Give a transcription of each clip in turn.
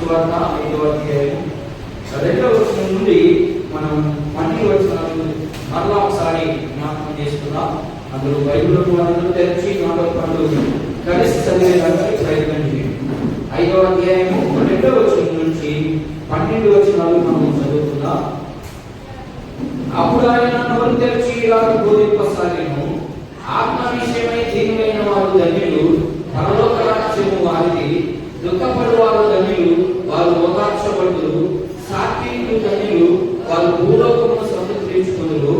సువార్త 5వ అధ్యాయం 2వ వచనం నుండి మనం 12వ వచనం మరలా ఒకసారి జ్ఞాపకం చేసుకుందాం. అందులో బైబిల్ అందరూ తెరిచి నాతో పాటు కలిసి చదివేదానికి ప్రయత్నం చేయండి. 5వ అధ్యాయము 2వ వచనం నుంచి 12 వచనాలు మనం చదువుకుందాం. అప్పుడు ఆయన నోరు తెరిచి ఇలా బోధింపసాగాను, ఆత్మ విషయమై దీనులైన వారు ధన్యులు, పరలోక రాజ్యము వారిది. దుఃఖపడు వారు ధన్యులు, వారు ఓదార్చబడుదురు. సాత్వికులు ధన్యులు, వారు భూలోకమును సంతృప్తించుకొనుదురు.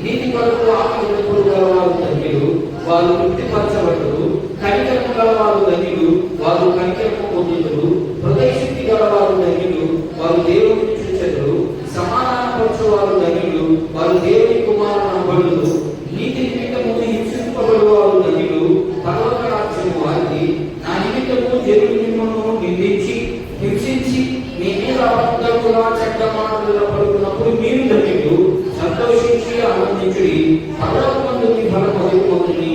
నీతి కొరకు ఆకలింపులు గలవారు ధన్యులు, వారు తృప్తిపరచబడుదురు. కనికరము గలవారు ధన్యులు, వారు కనికరము పొందుదురు. హృదయశుద్ధి గలవారు ధన్యులు, వారు దేవుని చూచెదరు. సమాధానపరచు వారు ధన్యులు, వారు దేవుని కుమారులు అనబడుదురు. నీతి నిమిత్తము హింసింపబడు వారు ధన్యులు, పరలోక రాజ్యము వారిది. నా నిమిత్తము జనులు మిమ్మల్ని నిందించి హింసించి మీ మీద అబద్ధముగా చెడ్డ మాటలు పలుకున్నప్పుడు మీరు ధన్యులు. సంతోషించి ఆనందించుడి, పరలోకమందు మీ ఫలం పొందుకొని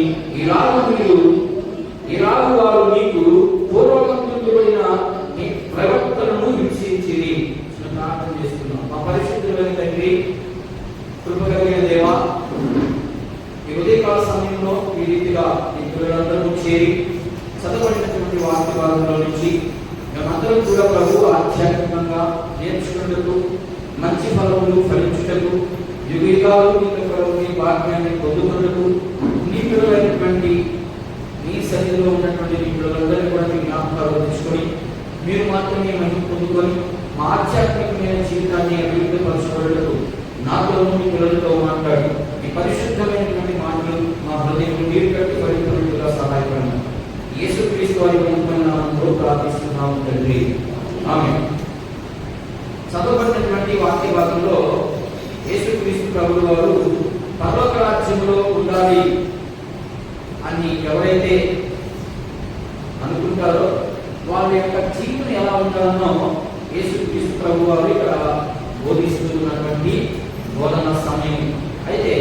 ఇలాగు వారు మీకు పూర్వకంబడిన ప్రవక్తలను హింసించిరి. ప్రార్థన చేస్తున్నాం. మా పరిశుద్ధులైన తండ్రి, కృప కలిగిన దేవా, ఈ ఉదయకాల సమయంలో ఈ రీతిగా ఈ పిల్లలందరూ చేరి చదవబడినటువంటి వాక్య భాగంలో నుంచి మేమందరం కూడా ప్రభు ఆధ్యాత్మికంగా నేర్చుకున్నట్టు మంచి ఫలములు ఫలించుటకు యుగాలు మీ భాగ్యాన్ని పొందుకున్నట్టు నీ పిల్లలైనటువంటి నీ సన్నిధిలో ఉన్నటువంటి నీ పిల్లలందరినీ కూడా మీ జ్ఞాపకాలు తెచ్చుకొని మీరు మాత్రమే మహిమ పొందుకొని మా ఆధ్యాత్మికమైన జీవితాన్ని అభివృద్ధిపరచుకోవడానికి నాతో మీ పిల్లలతో మాట్లాడి ఈ పరిశుద్ధమైనటువంటి మాటలు మా హృదయం నీరు కట్టి పరిపూర్ణంగా సహాయపడండి. యేసుక్రీస్తు వారి ఉన్నతమైన నామములో ప్రార్థిస్తున్నాము తండ్రి, ఆమేన్. చదవబడినటువంటి వాక్య భాగంలో యేసుక్రీస్తు ప్రభువు వారు పరలోక రాజ్యంలో ఉండాలి అని ఎవరైతే అనుకుంటారో వాళ్ళ యొక్క జీవితం ఎలా ఉండాలనో యేసుక్రీస్తు ప్రభువు వారు ఇక్కడ బోధిస్తున్నటువంటి బోధన సమయం. అయితే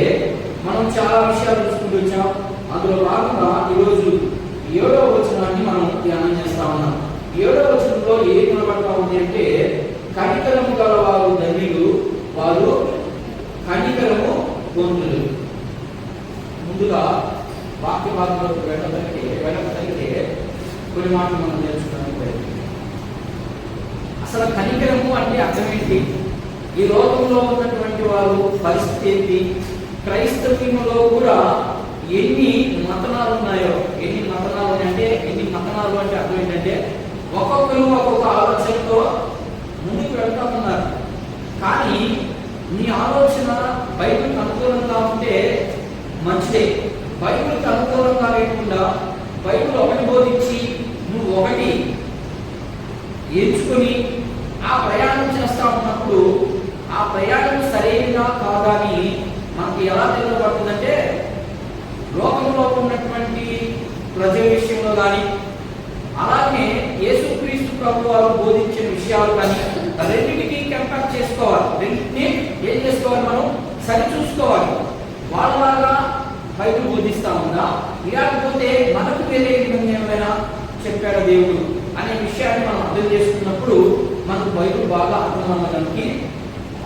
మనం చాలా విషయాలు తెలుసుకుంటూ వచ్చాం. అందులో భాగంగా ఈరోజు 7వ వచనాన్ని మనం ధ్యానం చేస్తా ఉన్నాం. 7వ వచనంలో ఏం కనబడతా ఉంది అంటే, కనికరము గల వారు ధన్యులు, వారు కనికరము పొందుదురు. ముందుగా వాక్య భాగంలో వెళ్ళకపోతే కొన్ని మాటలు మనం నేర్చుకోవడానికి ప్రయత్నం. అసలు కనికరము అంటే అర్థం ఏంటి? ఈ లోకంలో ఉన్నటువంటి వారు పరిస్థితి ఏంటి? క్రైస్తవ్యంలో కూడా ఎన్ని మతనాలు ఉన్నాయో, ఎన్ని మతనాలు అంటే అర్థం ఏంటంటే ఒక్కొక్కరు ఒక్కొక్క ఆలోచనతో ముందుకు వెళ్తా ఉన్నారు. కానీ నీ ఆలోచన బైబిల్కి అనుకూలంగా ఉంటే మంచిదే. బైబిల్కి అనుకూలంగా లేకుండా బైబిల్ ఒకటి బోధించి నువ్వు ఒకటి ఎంచుకొని ఆ ప్రయాణం చేస్తా ఉన్నప్పుడు ఆ ప్రయాణం సరైనదా కాదా అని మనకి ఎలా తెలియబడుతుందంటే, లోకంలో ఉన్నటువంటి ప్రజల విషయంలో కానీ అలాగే యేసుక్రీస్తు ప్రభువు వారు బోధించిన విషయాలు కానీ రెండింటికి కంపేర్ చేసుకోవాలి. రెండింటిని ఏం చేసుకోవాలి? మనం సరి చూసుకోవాలి. వాళ్ళలాగా బైబిల్ బోధిస్తా ఉందా, లేకపోతే మనకు వేరే విధంగా ఏమైనా చెప్పాడు దేవుడు అనే విషయాన్ని మనం అర్థం చేసుకున్నప్పుడు మనకు బైబిల్ బాగా అర్థమవడానికి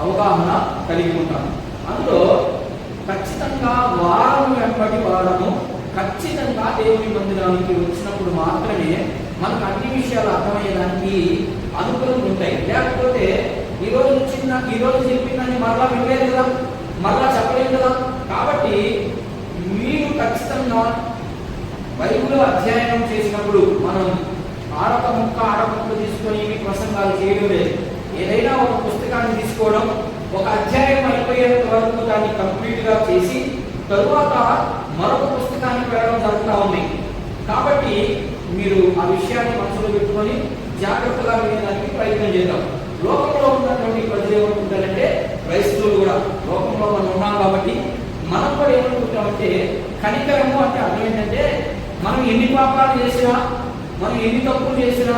అవగాహన కలిగి ఉంటాం. అందులో ఖచ్చితంగా వారం వెంబడి వారము ఖచ్చితంగా దేవుని మందిరానికి వచ్చినప్పుడు మాత్రమే మనకు అన్ని విషయాలు అర్థమయ్యేదానికి అనుకూలంగా ఉంటాయి. లేకపోతే ఈరోజు చెప్పిందని మరలా వినలేదు కదా, మరలా చెప్పలేదు కదా. కాబట్టి మీరు ఖచ్చితంగా బైబిల్ అధ్యయనం చేసినప్పుడు మనం ఆడక ముక్క తీసుకొని ప్రసంగాలు చేయడం లేదు. ఏదైనా ఒక పుస్తకాన్ని తీసుకోవడం, ఒక అధ్యాయం అయిపోయేంత వరకు దాన్ని కంప్లీట్గా చేసి తరువాత మరొక పుస్తకానికి వెళ్ళడం జరుగుతూ ఉంది. కాబట్టి మీరు ఆ విషయాన్ని మనసులో పెట్టుకొని జాగ్రత్తగా వినడానికి ప్రయత్నం చేద్దాం. లోకంలో ఉన్నటువంటి ప్రజలు ఏమనుకుంటారంటే, క్రైస్తవులు కూడా లోకంలో మనం ఉన్నాం కాబట్టి మనం కూడా ఏమనుకుంటామంటే, కనికరము అంటే అర్థం ఏంటంటే, మనం ఎన్ని పాపాలు చేసినా, మనం ఎన్ని తప్పులు చేసినా,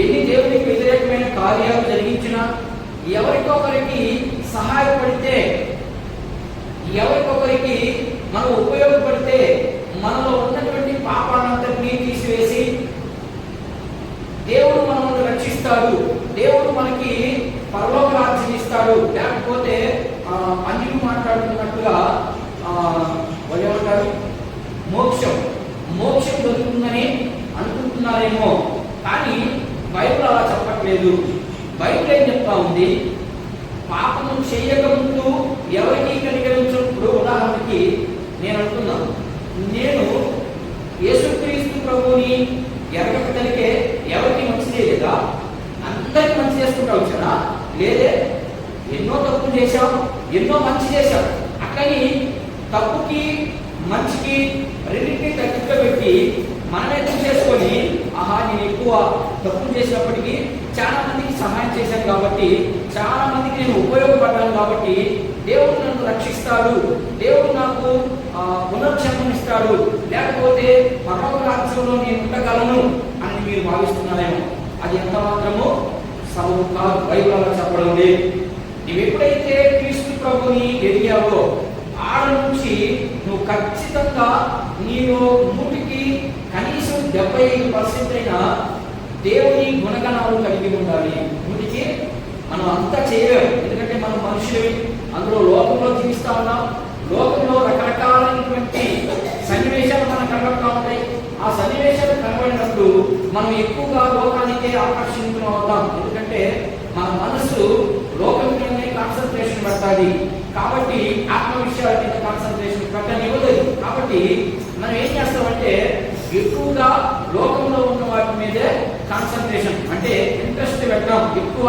ఎన్ని దేవునికి వ్యతిరేకమైన కార్యాలు జరిగించినా, ఎవరికొకరికి సహాయపడితే, ఎవరికొకరికి మనం ఉపయోగపడితే మనలో ఉన్నటువంటి పాపాలంతటినీ తీసివేసి దేవుడు మనల్ని రక్షిస్తాడు, రక్షిస్తాడు, లేకపోతే అన్యులు మాట్లాడుతున్నట్టుగా వాళ్ళు ఏమంటారు, మోక్షం దొరుకుతుందని అనుకుంటున్నారేమో. కానీ బైబిల్ అలా చెప్పట్లేదు. బైబిల్ ఏం చెప్తా ఉంది, పాపము చేయకముందు ఎవరికి కనికరించినప్పుడు, ఉదాహరణకి నేను అంటున్నాను, నేను యేసుక్రీస్తు ప్రభువుని ఎరగక కలిగే ఎవరికి మంచి చేయలేదా? అందరికి మంచి చేసుకుంటా వచ్చారా? లేదే. ఎన్నో తప్పులు చేశాం, ఎన్నో మంచి చేశాం. అక్కని తప్పుకి మంచికి రెండింటినీ తగ్గుగా పెట్టి మనమే చేసుకొని, ఆహా నేను ఎక్కువ తప్పులు చేసినప్పటికీ చాలా మందికి సహాయం చేశాను కాబట్టి, చాలా మందికి నేను ఉపయోగపడ్డాను కాబట్టి దేవుడు నన్ను రక్షిస్తాడు, దేవుడు నాకు పునర్జన్మనిస్తాడు, లేకపోతే పరలోక రాజ్యంలో నేను ఉండగలను అని మీరు భావిస్తున్నారేమో. అది ఎంత మాత్రమో సబబు కాదు. బైబిల్ అలా చెప్పడం లేదు. నువ్వు ఎప్పుడైతే క్రీస్తు ప్రభుని ఎదిగావో ఆడ నుంచి నువ్వు ఖచ్చితంగా నీలో 100కి కనీసం 75% అయినా దేవుని గుణగణాలు కలిగి ఉండాలి. 100కి మనం అంతా చేయలేము, ఎందుకంటే మనం మనుషులవి, అందులో లోకంలో జీవిస్తా ఉన్నాం. లోకంలో రకరకాలైనటువంటి సన్నివేశాలు మనం కనబడుతూ ఉంటాయి. ఆ సన్నివేశాలు కనబడినప్పుడు మనం ఎక్కువగా లోకానికే ఆకర్షితులు అవుతాం, ఎందుకంటే మన మనసు లోకం మీదనే కాన్సన్ట్రేషన్ పెడతాది. కాబట్టి ఆత్మ విషయాల మీద కాన్సన్ట్రేషన్ పెట్టనివ్వలేదు. కాబట్టి మనం ఏం చేస్తామంటే ఎక్కువగా లోకంలో ఉన్న వాటి మీదే కాన్సన్ట్రేషన్, అంటే ఇంట్రెస్ట్ పెట్టాం, ఎక్కువ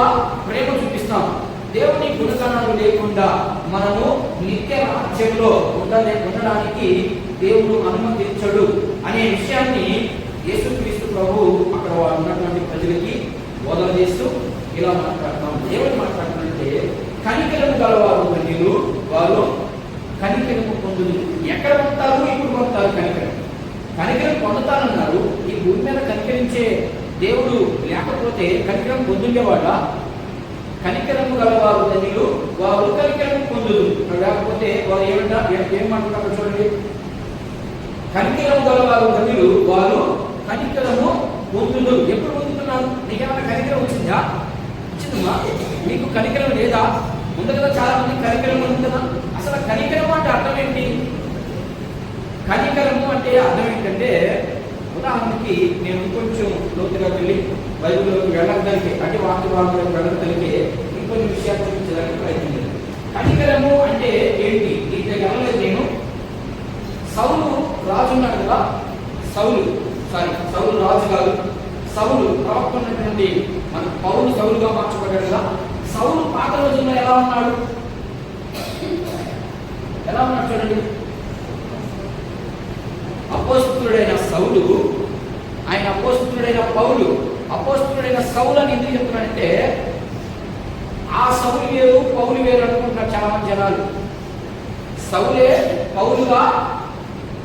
ప్రేమ చూపిస్తాం. దేవుని గుణగణాలు లేకుండా మనము నిత్య రాజ్యంలో ఉండడానికి దేవుడు అనుమతించడు అనే విషయాన్ని యేసుక్రీస్తు ప్రభు అక్కడ ఉన్నటువంటి ప్రజలకి బోధన చేస్తూ ఇలా మాట్లాడతాం. దేవుడు మాట్లాడుతుంటే కనికరము గలవారు ధన్యులు, వారు కనికరము పొందులు. ఎక్కడ పొందుతారు? ఇప్పుడు పొందుతారు కనికరం పొందుతానన్నారు. ఈ భూమి మీద కనికరించే దేవుడు లేకపోతే కనికరం పొందుండేవాడా? కనికరము గలవారు ధన్యులు, వారు కనికరము పొందులు. లేకపోతే వారు ఏమంటున్నారు చూడండి, కనికరము గలవారు ధన్యులు, వారు కనికరము పొందులు. ఎప్పుడు పొందుతున్నారు? నీకేమైనా కనికరం వచ్చిందా? వచ్చిందమ్మా? మీకు కనికరం లేదా? ఉంది కదా, చాలా మంది కనికరం ఉంది కదా. అసలు కనికరము అంటే అర్థం ఏంటి? కనికరము అంటే అర్థం ఏంటంటే, ఉదాహరణకి నేను ఇంకొంచెం లోతుగా వెళ్ళి బైబిల్లోకి వెళ్ళడానికి, అంటే వాక్యభాగంలోకి వెళ్ళడానికి ఇంకొన్ని విషయాలు చూపించడానికి ప్రయత్నించాను. కనికరము అంటే ఏంటి? ఇంత వెళ్ళలేదు నేను. సౌలు రాజు ఉన్నాడు కదా, సౌలు రాజు కాదు, సౌలు ప్రవక్త ఉన్నటువంటి మన పౌలు సౌలుగా మార్చబడ్డాడు కదా. సౌలు పాత రోజుల్లో ఎలా ఉన్నాడు చూడండి. అపోస్తుడైన సౌలు, ఆయన అపోస్తుడైన పౌలు. అపోస్తుడైన సౌలు అని ఎందుకు చెప్తున్నాడంటే, ఆ సౌలు వేరు పౌలు వేరు అనుకుంటున్నారు చాలా మంది జనాలు. సౌలే పౌలుగా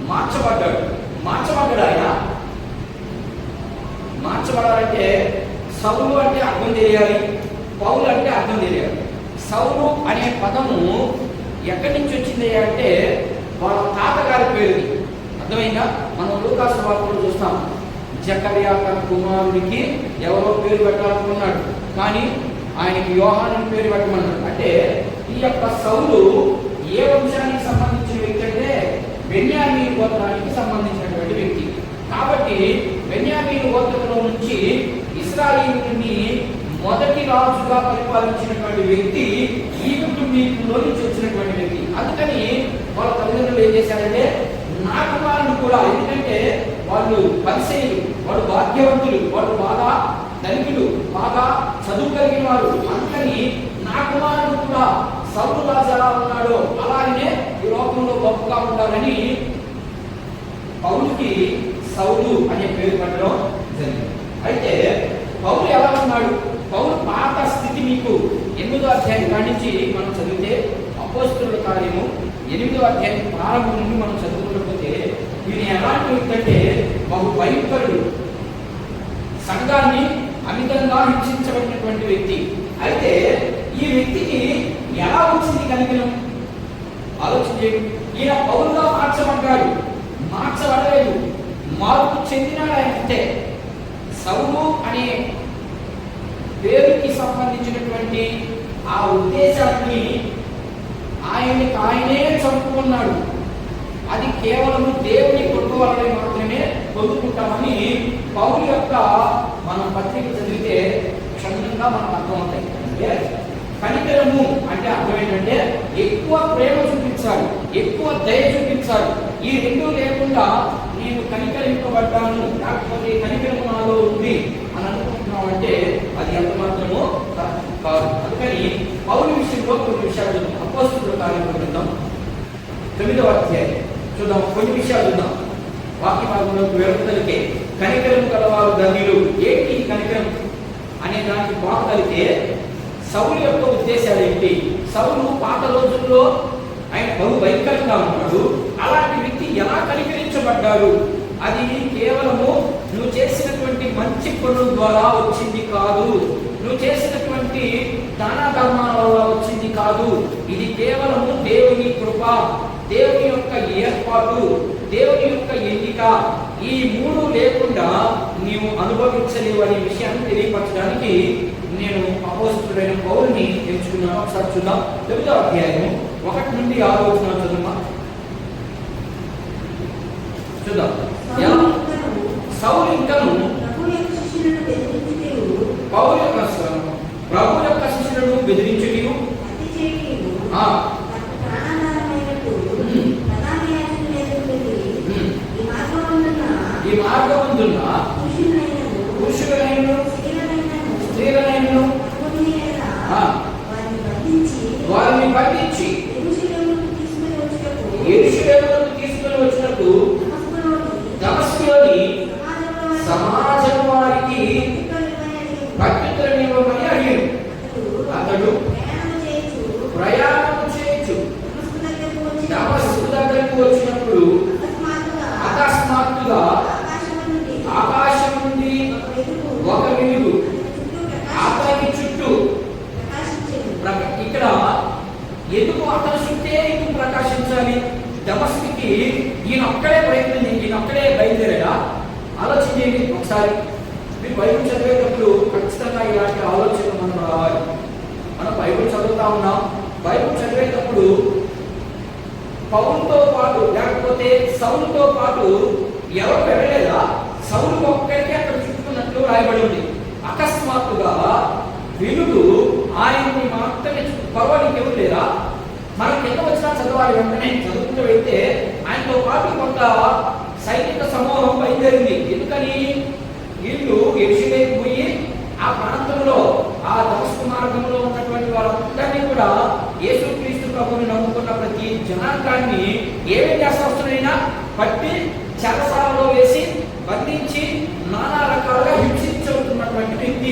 మార్చబడ్డాడు. ఆయన మార్చబడాలంటే సౌలు అంటే అర్థం తెలియాలి, పౌలు అంటే అర్థం తెలియాలి. సౌలు అనే పదము ఎక్కడి నుంచి వచ్చింది అంటే వాళ్ళ తాతగారి పేరుది. అర్థమైందా? మనం లూకాసు వార్తలో చూస్తాం, జకర్యా తన కుమారుడికి ఎవరో పేరు పెట్టాలనుకున్నాడు, కానీ ఆయనకి యోహాను పేరు పెట్టమన్నాడు. అంటే ఈ యొక్క సౌలు ఏ వంశానికి సంబంధించిన వ్యక్తి అంటే బెన్యామీను గోత్రానికి సంబంధించినటువంటి వ్యక్తి. కాబట్టి బెన్యామీను గోత్రంలో నుంచి ఇశ్రాయేలుని మొదటి రాజుగా పరిపాలించినటువంటి వ్యక్తి ఈ కుటుంబీకుల్లో నుంచి వచ్చినటువంటి వ్యక్తి. అందుకని వాళ్ళ తల్లిదండ్రులు ఏం చేశారంటే, నా కుమారుడు కూడా, ఎందుకంటే వాళ్ళు పరిచయులు, వాళ్ళు భాగ్యవంతులు, వాళ్ళు బాగా ధనికులు, బాగా చదువు కలిగిన వారు, అందుకని నా కుమారుడు కూడా సౌలు రాజు ఎలా ఉన్నాడో అలాగనే ఈ లోకంలో గొప్పగా ఉండాలని పౌలుకి సౌలు అనే పేరు పెట్టడం జరిగింది. అయితే పౌలు ఎలా ఉన్నాడు? పౌలు పాత స్థితి మీకు 8వ అధ్యాయం కాడి నుంచి మనం చదివితే, అపోస్తలుల కార్యము 8వ అధ్యాయం ప్రారంభం నుండి మనం చదువుకుంటే ఈయన ఎలాంటి వ్యక్తి అంటే బహు భయంకరుడు, సంఘాన్ని అమితంగా హింసించబడినటువంటి వ్యక్తి. అయితే ఈ వ్యక్తికి ఎలా వచ్చింది కనికరం? ఆలోచించేది. ఈయన పౌలుగా మార్చబడ్డాడు, మార్చబడలేదు, మార్పు చెందినాడు. ఆయన అంతే. సౌలు అనే పేరుకి సంబంధించినటువంటి ఆ ఉద్దేశాన్ని ఆయనే చంపుకున్నాడు. అది కేవలం దేవుని కృప వలన మాత్రమే పొందుకుంటామని పౌలు యొక్క మనం పత్రిక చదివితే క్షుణ్ణంగా మనకు అర్థమవుతాయి. కనికరము అంటే అర్థం ఏంటంటే ఎక్కువ ప్రేమ చూపించాలి, ఎక్కువ దయ చూపించాలి. ఈ రెండు లేకుండా నేను కనికరింపబడ్డాను, లేకపోతే కనికరము నాలో ఉంది అని అనుకుంటున్నావు అంటే అది ఎంత మాత్రమో కాదు. అందుకని పౌలు విషయంలో కొన్ని విషయాలు చూద్దాం. అపోస్తలుల కార్యముల గ్రంథం 9వ అధ్యాయం చూద్దాం. కొన్ని విషయాలు చూద్దాం. వాక్య భాగంలోకి వెళ్తలకే కనికరము గలవారు ధన్యులు. ఏంటి కనికరం అనే దానికి బాగుతలితే సౌలు యొక్క ఉద్దేశాలు ఏంటి? సౌలు పాత రోజుల్లో ఆయన బహు భయంకరంగా ఉన్నాడు. అలాంటి వ్యక్తి ఎలా కనికరించబడ్డాడు? అది కేవలము నువ్వు చేసినటువంటి మంచి పనుల ద్వారా వచ్చింది కాదు, నువ్వు చేసినటువంటి దాన ధర్మాల వల్ల వచ్చింది కాదు. ఇది కేవలము దేవుని కృప, దేవుని యొక్క ఏర్పాటు, దేవుని యొక్క ఎన్నిక. ఈ మూడు లేకుండా నీవు అనుభవించలేవు అనే విషయాన్ని తెలియపరచడానికి నేను అపోస్తలుడైన పౌలుని ఎంచుకున్నాను. ఒకసారి చూద్దాం. 9వ అధ్యాయం 1 నుండి 6 వచనాలు చదువుదాం. చూద్దాం. సౌలు ఇంకను పౌలు యొక్క ప్రభు యొక్క శిష్యులను బెదిరించుటయు ఈ మార్గమందున్న పురుషులైన స్త్రీలైనను వారిని బంధించి యెరూషలేమునకు తీసుకుని వచ్చినప్పుడు దమస్కులోని సమాజం వారికి ప్రత్యుత్తరం ఇవ్వమని అడిగాడు. అతడు ప్రయాణం చేయొచ్చు దమస్కు దగ్గరకు వచ్చినప్పుడు అకస్మాత్తుగా ఆకాశం నుండి ఒక వెలుగు అతని చుట్టూ. ఇక్కడ ఎందుకు అతని చుట్టే ఎందుకు ప్రకాశించాలి? దమస్కుకి ఈయన ఒక్కడే బయలుదేరాడా? ఆలోచించేది ఒకసారి. మీరు బైబిల్ చదివేటప్పుడు ఖచ్చితంగా ఇలాంటి ఆలోచనలు మనం రావాలి. మనం బైబిల్ చదువుతా ఉన్నాం. బైబిల్ చదివేటప్పుడు పౌలుతో పాటు లేకపోతే సౌలుతో పాటు ఎవరు వెళ్ళలేదా? సౌలు ఒక్కడికి అక్కడ చుట్టుకున్నట్లు రాయబడి ఉంది. అకస్మాత్తుగా వెలుగు ఆయన్ని మాత్రమే పర్వానికి ఎవరు లేరా? మనకి ఎంత వచ్చినా చదవాలి. వెంటనే చదువుతూ వెళ్తే ఆయనతో పాటు కొంత సైనిక సమూహం బయలుదేరింది. ఎందుకని? వీళ్ళు యెరూషలేముకు పోయి ఆ ప్రాంతంలో ఆ దమస్కు మార్గంలో ఉన్నటువంటి వాళ్ళందరినీ కూడా యేసుక్రీస్తు ప్రభువుని నమ్ముకున్న ప్రతి జనాంగాన్ని ఏమేం చేస్తారైనా పట్టి చెరసాలలో వేసి బంధించి నానా రకాలుగా హింసించుతున్నటువంటి వ్యక్తి.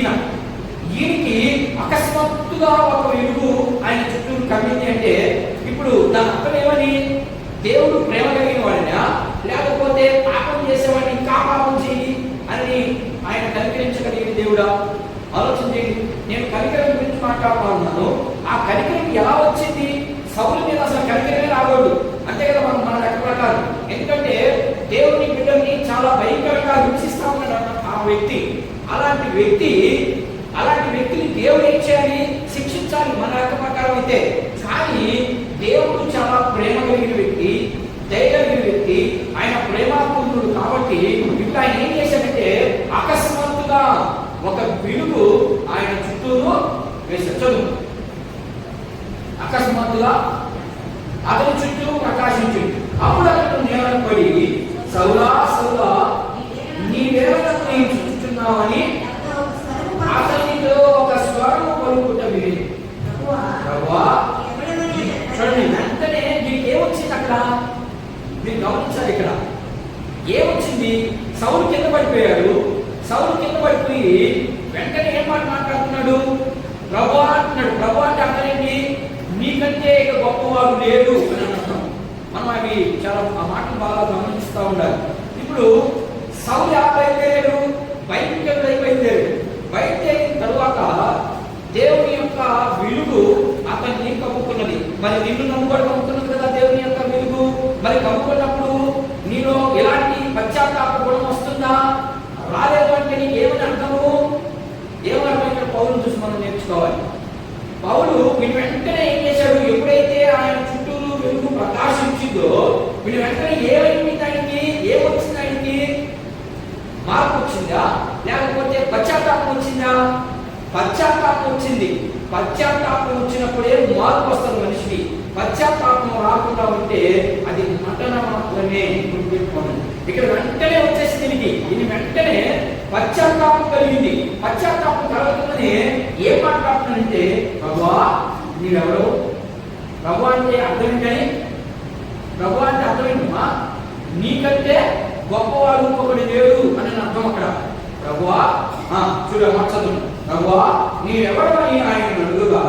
ఈయనకి అకస్మాత్తుగా ఒక వెలుగు ఆయన చుట్టూ కమ్మింది అంటే ఇప్పుడు దాని అర్థం ఏమని? దేవుడు ప్రేమ కలిగిన వాడినా, లేకపోతే పాపం చేసేవాడిని ఇంకా పాపం చేయి అని ఆయన కనికరించగలిగిన దేవుడా? ఆలోచించేది. నేను కనికరం గురించి మాట్లాడుతూ ఉన్నాను. ఆ కనికరం ఎలా వచ్చింది? సౌలు మీద అసలు కనికరమే రాకూడదు, అంతే కదా మన లెక్క ప్రకారం. ఎందుకంటే దేవుని బిడ్డల్ని చాలా భయంకరంగా హింసిస్తా ఉన్నాడు ఆ వ్యక్తి. అలాంటి వ్యక్తిని దేవుడు ఏం చేయాలి? శిక్షించాలి మన లెక్క ప్రకారం అయితే. కానీ దేవుడు చాలా ప్రేమ కలిగిన వ్యక్తి, దయ కలిగిన వ్యక్తి, ఆయన ప్రేమాపూర్ణుడు. కాబట్టి ఇప్పుడు ఆయన ఏం చేశాడంటే అకస్మాత్తుగా ఒక వెలుగు ఆయన చుట్టూరు వేసొచ్చదు. అకస్మాత్తుగా అతని చుట్టూ ప్రకాశించింది. అప్పుడు అతను నేలను పడి, సౌలా సౌలా నీవేళ నేను చుట్టుచున్నావని అతనితో ఒక స్వరము పలుకుట విని, ప్రభువా. చూడండి, వెంటనే దీనికి ఏమొచ్చింది? అక్కడ మీరు గమనించాలి. ఇక్కడ ఏమొచ్చింది? సౌలు కింద పడిపోయాడు. సౌలు కింద పడిపోయి వెంటనే ఏం మాట్లాడుతున్నాడు? ప్రభువా అంటున్నాడు. ప్రభు అంటే అర్థమేంటి? నీకంటే ఇక గొప్పవాడు లేడు అని అర్థం. మనం అవి చాలా ఆ మాటలు బాగా గమనిస్తూ ఉండాలి. ఇప్పుడు సౌలు బయలుదేరాడు, బయలుదేరిన తరువాత దేవుని యొక్క వెలుగు అతన్ని కమ్ముకున్నది. మరి నిన్ను నమ్ముకోవడం కమ్ముకున్నది కదా దేవుని యొక్క వెలుగు. మరి కమ్ముకున్నప్పుడు నీలో ఎలాంటి పశ్చాత్తాప గుణం వస్తుందా? రాలేదు అంటే నీకు ఏమని అర్థము? ఏమని అర్థం? ఇక్కడ పౌరుని చూసి మనం నేర్చుకోవాలి. పౌలు వీళ్ళు వెంటనే ఏం చేశాడు? ఎప్పుడైతే ఆయన చుట్టూరు వెలుగు ప్రకాశించిందో వీళ్ళు వెంటనే ఏమైంది? ఆయనకి ఏమొచ్చింది? ఆయనకి మార్పు వచ్చిందా, లేకపోతే పశ్చాత్తాపం వచ్చిందా? పశ్చాత్తాపం వచ్చింది. పశ్చాత్తాపం వచ్చినప్పుడే మార్పు వస్తుంది మనిషికి. పశ్చాత్తాపం రాకుండా ఉంటే అది నటన మాత్రమే. గుర్తుపెట్టుకోండి, ఇక్కడ వెంటనే వచ్చేసింది దీని వెంటనే పశ్చాత్తాపం కలిగింది. పశ్చాత్తాపం కలగకుండానే ఏం మాట్లాడుతున్నానంటే, ప్రభువా నీవెవరు? ప్రభు అంటే అర్థం ఏంటని? ప్రభు అంటే అర్థం ఏంటమ్మా? నీకంటే గొప్పవాడు ఇంకొకటి లేడు అని అర్థం అక్కడ. ప్రభువా చూడ మార్చదు. ప్రభువా నీవెవరని ఆయన అడుగుగా,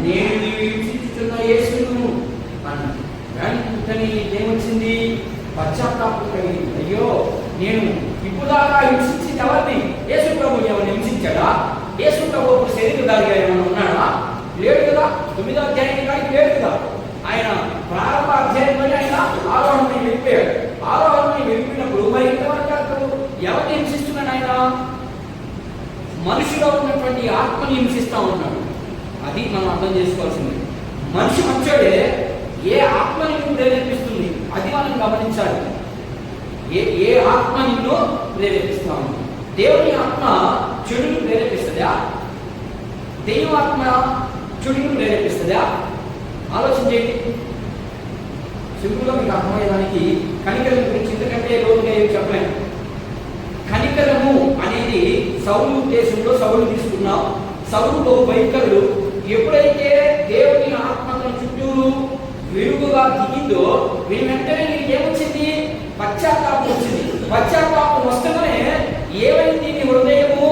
నేను నీవు హింసించుతున్న యేసును అన్నాడు. వెంటనే ఏమొచ్చింది? పశ్చాత్తాపం కలిగింది. అయ్యో, నేను ఇప్పుడు దాకా హింసించింది ఎవరిని? యేసు ప్రభుని ఎవరిని హింసించాడా? యేసు ప్రభు శరీరధారిగా ఏమైనా ఉన్నాడా? లేడు కదా. 9వ అధ్యాయం కానీ లేడు కదా. ఆయన ప్రారంభ అధ్యాయంలోనే ఆయన ఆరోహణని వెళ్ళిపోయాడు. ఆరోహణని వెళ్ళిపోయినప్పుడు మరి ఇంతవరకు ఎవరిని హింసిస్తున్నాడు? ఆయన మనిషిలో ఉన్నటువంటి ఆత్మని హింసిస్తా ఉన్నాడు. అది మనం అర్థం చేసుకోవాల్సింది. మనిషి మంచోడే, ఏ ఆత్మ నిన్ను ప్రేరేపిస్తుంది అది మనం గమనించాలి. ఏ ఆత్మ నిన్ను ప్రేరేపిస్తా ఉంది? దేవుని ఆత్మ చెడును ప్రేరేపిస్తుందా? దైవ ఆత్మ చెడును ప్రేరేపిస్తుందా? ఆలోచించేయండి. సింపుల్గా మీకు అర్థమయ్యేదానికి కనికరం గురించి, ఎందుకంటే రోజుగా ఏమి చెప్పలేము. కనికరము అనేది సౌలు ఉద్దేశంలో సౌలు తీసుకున్నాం. సౌలు భయంకరుడు. ఎప్పుడైతే దేవుని ఆత్మను చుట్టూరు వెలుగుగా దిగిందో వీరి వెంటనే నీకు ఏమొచ్చింది? పశ్చాత్తాపం వచ్చింది. పశ్చాత్తాపం వస్తూనే ఏమైంది? నీ హృదయము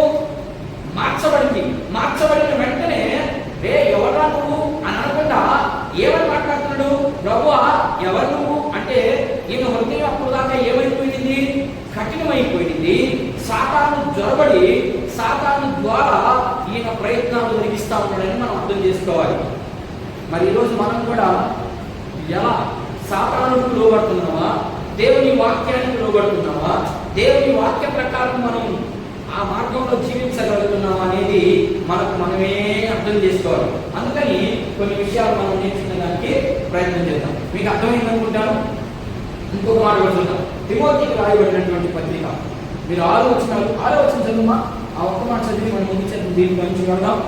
మార్చబడింది. మార్చబడిన వెంటనే ఎవరా నువ్వు అని అనకుండా ఏమని మాట్లాడుతున్నాడు? ప్రభువా ఎవరు నువ్వు అంటే, ఈయన హృదయం అప్పుడు దాకా ఏమైపోయింది? కఠినమైపోయింది. సాతాను జ్వరబడి సాతాను ద్వారా ఈయన ప్రయత్నాలు జరిగిస్తా ఉన్నాడని మనం అర్థం చేసుకోవాలి. మరి ఈరోజు మనం కూడా ఎలా సాతానుకు లోబడుతున్నామా? దేవుని వాక్యానికి లోబడుతున్నామా? దేవుని వాక్య ప్రకారం మనం ఆ మార్గంలో జీవించగలుగుతున్నామా అనేది మనమే అర్థం చేసుకోవాలి. అందుకని కొన్ని విషయాలు మనం నేర్చుకోవడానికి ప్రయత్నం చేద్దాం. మీకు అర్థమైంది అనుకుంటాను. ఇంకొక మాట చూద్దాం. తిమోతికి రాయబడినటువంటి పత్రిక మీరు ఆలోచించమ్మా. ఆ ఒక్క మాట చదివి మనం ముందు దీని గురించి వెళ్దాం.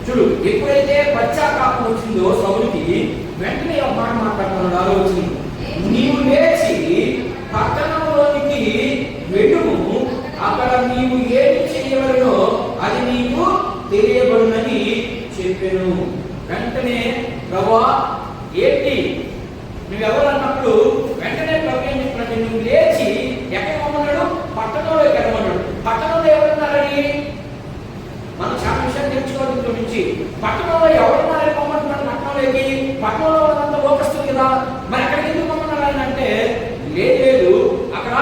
చూడు, ఎప్పుడైతే పశ్చాత్తాపం వచ్చిందో సౌలుకి, వెంటనే ఒక మాట మాట్లాడుతున్నాడు. ఆలోచన, నీవు లేచి పట్టణంలోనికి వెళ్ళుము, అక్కడ నీవు ఏమి చేయవలనో అది నీకు తెలియబడునని చెప్పాను. వెంటనే ప్రభువా ఏంటి నువ్వెవరు అన్నప్పుడు వెంటనే ప్రభు ఏం చెప్పినట్టు, నువ్వు లేచి ఎక్కడ పోమన్నాడు? పట్టణంలోకి వెళ్ళమన్నాడు. పట్టణంలో ఎవరున్నారని మనం చాలా విషయాలు తెలుసుకోవాలి. ఇంట్లో నుంచి పట్టణంలో ఎవరున్నారని పొమ్మంటున్నాడు? పట్టణంలోకి. పట్టణంలో వాళ్ళంతా లోకస్తుంది కదా, మరి అక్కడికి ఎందుకు పొమ్మన్నారు ఆయన అంటే, లేదు అక్కడ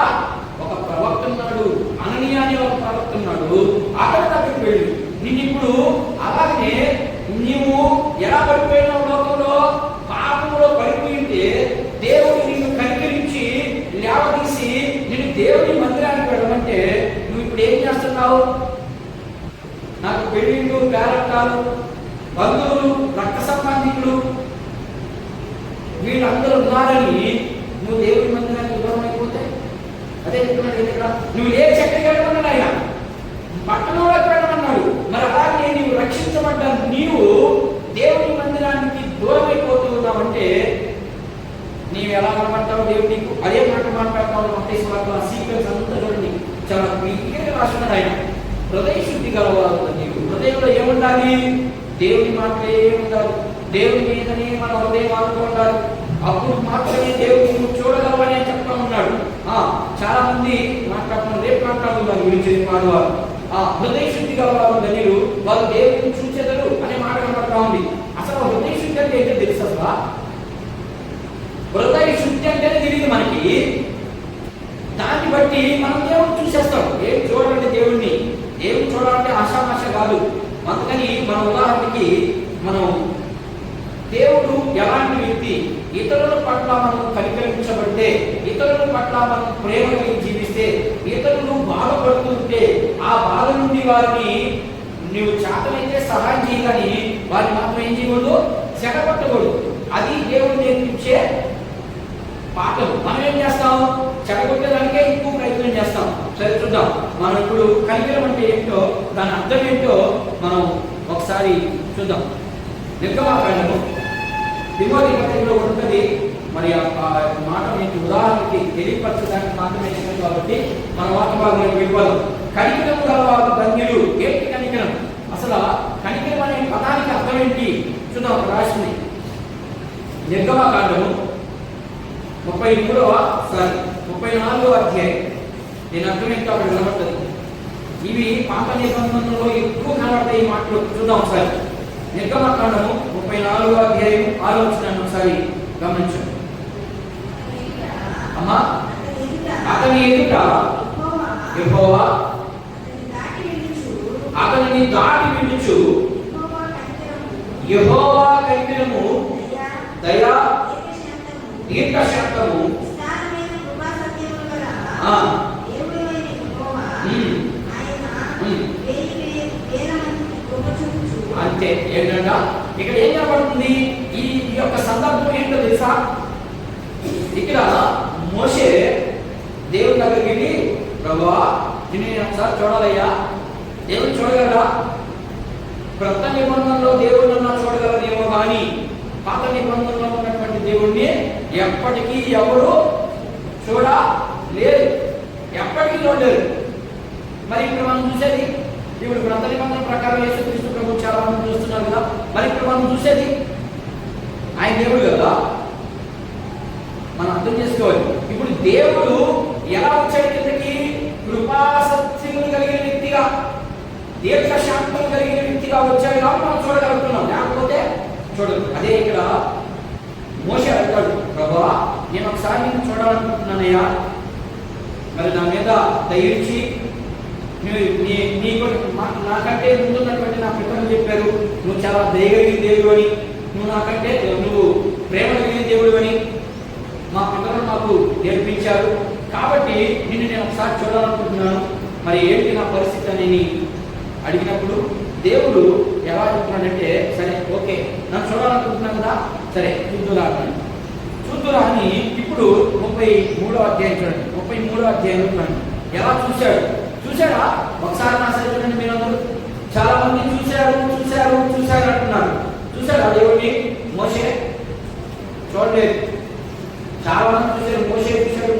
ఒక ప్రవక్త ఉన్నాడు, అననీయ అనే ఒక ప్రవక్త ఉన్నాడు, అక్కడ దగ్గరికి వెళ్ళు. నేను ఇప్పుడు అలాగే నీవు ఎలా పడిపోయినావు? లోకంలో పాపంలో పడిపోయింటే దేవుడు నిన్ను కనికరించి లేవదీసి నిన్ను దేవుని మందిరానికి వెళ్ళమంటే నువ్వు ఇప్పుడు ఏం చేస్తున్నావు? నాకు పెళ్ళిళ్ళు, పేరట్టాలు, బంధువులు, రక్త సంబంధికులు వీళ్ళందరూ ఉన్నారని నువ్వు దేవుని మందిరానికి దూరం అయిపోతే అదే చెప్తున్నాడు. ఇక్కడ నువ్వు ఏ చక్కగా వెళ్ళమన్నాడు ఆయన, పట్టణంలోకి వెళ్ళమన్నాడు. మరి అలాగే నీవు రక్షించబడ్డ నీవు దేవుని మందిరానికి దూరం అయిపోతూ ఉన్నావంటే నీవు ఎలా కనబడతావు? దేవుడు నీకు అదే మాట మాట్లాడతావు. మత్తయి సీక్వెన్స్ అంతా చూడండి, చాలా క్లియర్గా రాస్తున్నాడు ఆయన. హృదయ శుద్ధి గలవారు నీవు. హృదయంలో ఏముండాలి? దేవుని మాటలే ఉండాలి. దేవుని మీదనే మన హృదయం ఆడుకుంటారు. అప్పుడు మాత్రమే దేవుడిని నువ్వు చూడగలవని చెప్తా ఉన్నాడు. చాలా మంది మాట్లాడుతున్నారు, రేపు మాట్లాడుతున్నారు దాని గురించి. వారు హృదయ శుద్ధి గలవారు ధన్యులు, వాళ్ళు దేవుడిని చూసేదరు అనే మాట కనబడతా ఉంది. అసలు హృదయ శుద్ధి అంటే ఏంటో తెలుసు? అసలు హృదయ శుద్ధి అంటేనే తెలియదు మనకి. దాన్ని బట్టి మనం దేవుడిని చూసేస్తాం. ఏం చూడాలంటే దేవుడిని చూడాలంటే ఆశామాష కాదు. అందుకని మన ఉదాహరణకి మనం దేవుడు ఎలాంటి వ్యక్తి, ఇతరుల పట్ల మనం కనికరించబడితే, ఇతరుల పట్ల మనం ప్రేమగా జీవిస్తే, ఇతరులు బాధపడుతుంటే ఆ బాధ నుండి వారిని నువ్వు చేతనైతే సహాయం చేయగాని వారిని మాత్రం ఏం చేయకూడదు, చెడగొట్టకూడదు. అది దేవుడు నేర్పించే పాఠం. మనం ఏం చేస్తాం, చెడగొట్టడానికే ఎక్కువ ప్రయత్నం చేస్తాం. సరే చూద్దాం, మనం ఇప్పుడు కనికరం అంటే ఏంటో, దాని అర్థం ఏంటో మనం ఒకసారి చూద్దాం. నిర్గమాకాండము తిమోతి పత్రికలో ఉంటుంది. మరి ఆ మాట మీకు ఉదాహరణకి తెలియపరచడానికి మాత్రమే చెప్పాను కాబట్టి మన వాక్య భాగంలోకి వెళ్ళిపోదాం. కనికరం గలవారు ధన్యులు. ఏంటి కనికరం? అసలు కనికరం అనే పదానికి అర్థం ఏంటి చూద్దాం. ఒక రాసింది నిర్గమాకాండము 34వ అధ్యాయం. దీని అర్థం ఏంటో అక్కడ కనబడుతుంది. ఇవి పాత నిబంధనలో ఎక్కువ కనబడతాయి ఈ మాటలు. చూద్దాం ఒకసారి. నిర్గమాకాండము 34వ అధ్యాయం 6వ వచనాన్ని ఒకసారి గమనించండి. అమ్మా, అతని ఎదుట యెహోవా అతనిని దాటి విడుచు యెహోవా కనికరము, దయా, దీర్ఘశాంతము, అంతే. ఏంటంట ఇక్కడ ఏం కనబడుతుంది? ఈ యొక్క సందర్భం ఏంటో తెలుసా? ఇక్కడ మోషే దేవుని దగ్గరికి వెళ్ళి, ప్రభువా నేను ఒకసారి చూడాలయ్యా. దేవుడు చూడగలరా? క్రొత్త నిబంధనలో దేవుడు నన్ను చూడగలరేమో కానీ పాత నిబంధనలో ఉన్నటువంటి దేవుడిని ఎప్పటికీ ఎవరు చూడలేరు, ఎప్పటికీ చూడలేరు. మరి ఇప్పుడు మనం చూసేది, ఇప్పుడు క్రొత్త నిబంధన ప్రకారం యేసుక్రీస్తు ప్రభు చాలా మంది చూస్తున్నారు కదా. మరి ఇప్పుడు మనం చూసేది ఆయన దేవుడు కదా, మనం అర్థం చేసుకోవాలి. ఇప్పుడు దేవుడు ఎలా వచ్చాడు కిందకి? కృపా సత్యములు కలిగిన వ్యక్తిగా, దీర్ఘశాంతం కలిగిన వ్యక్తిగా వచ్చాడు కాబట్టి మనం చూడగలుగుతున్నాం, లేకపోతే చూడదు. అదే ఇక్కడ మోషే అంటాడు, ప్రభువా నేను ఒకసారి నిన్ను చూడాలనుకుంటున్నానయ్యా, మరి నా మీద దయించి నీకు నాకంటే ముందున్నటువంటి నా పితరులు చెప్పారు నువ్వు చాలా దయగలిగిన దేవుడు అని, నువ్వు ప్రేమ కలిగిన దేవుడు అని మా పితరులు నాకు నేర్పించారు. కాబట్టి నిన్ను నేను ఒకసారి చూడాలనుకుంటున్నాను, మరి ఏంటి నా పరిస్థితి అని అడిగినప్పుడు దేవుడు ఎలా చెప్తున్నాడంటే, సరే ఓకే నన్ను చూడాలనుకుంటున్నాను కదా, సరే చూద్దురా అన్నాడు. చూద్దురా అని ఇప్పుడు 33వ అధ్యాయం చూడండి. 33వ అధ్యాయంలో చూడండి ఎలా చూశాడా? ఒకసారి నా సరే చూడండి. మీరందరూ చాలా మంది చూశారు అంటున్నారు. చూశారా దేవుడిని? మోషే చూడలేదు. చాలా మంది చూశారు, మోషే చూశాడు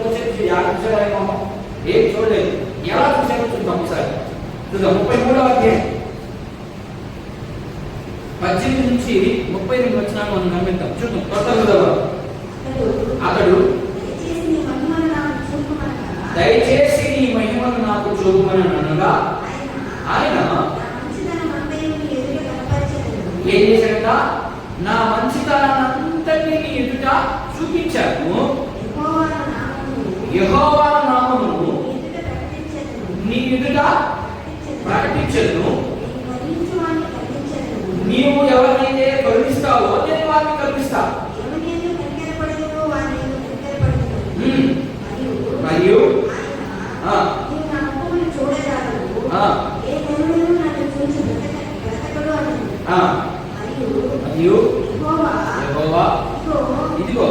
యారు చూశాడేమో, ఏం చూడలేదు. ఎలా చూశాడో చూద్దాం ఒకసారి. చూద్దాం 33వ అధ్యాయం 18 నుంచి 32 వచనాలు మనం గమనిద్దాం. చూద్దాం. కొత్త అతడు దయచేసి నీ మహిమను నాకు చూపమని అనగా ఆయన ఏం చేశాడట? నా మంచితనాన్నంతటినీ నీ ఎదుట చూపించాను, యెహోవా నామమును నీ ఎదుట ప్రకటించను. నీవు ఎవరినైతే కరుణిస్తావో నేను వారిని కరుణిస్తా. మరియు ఇదిగో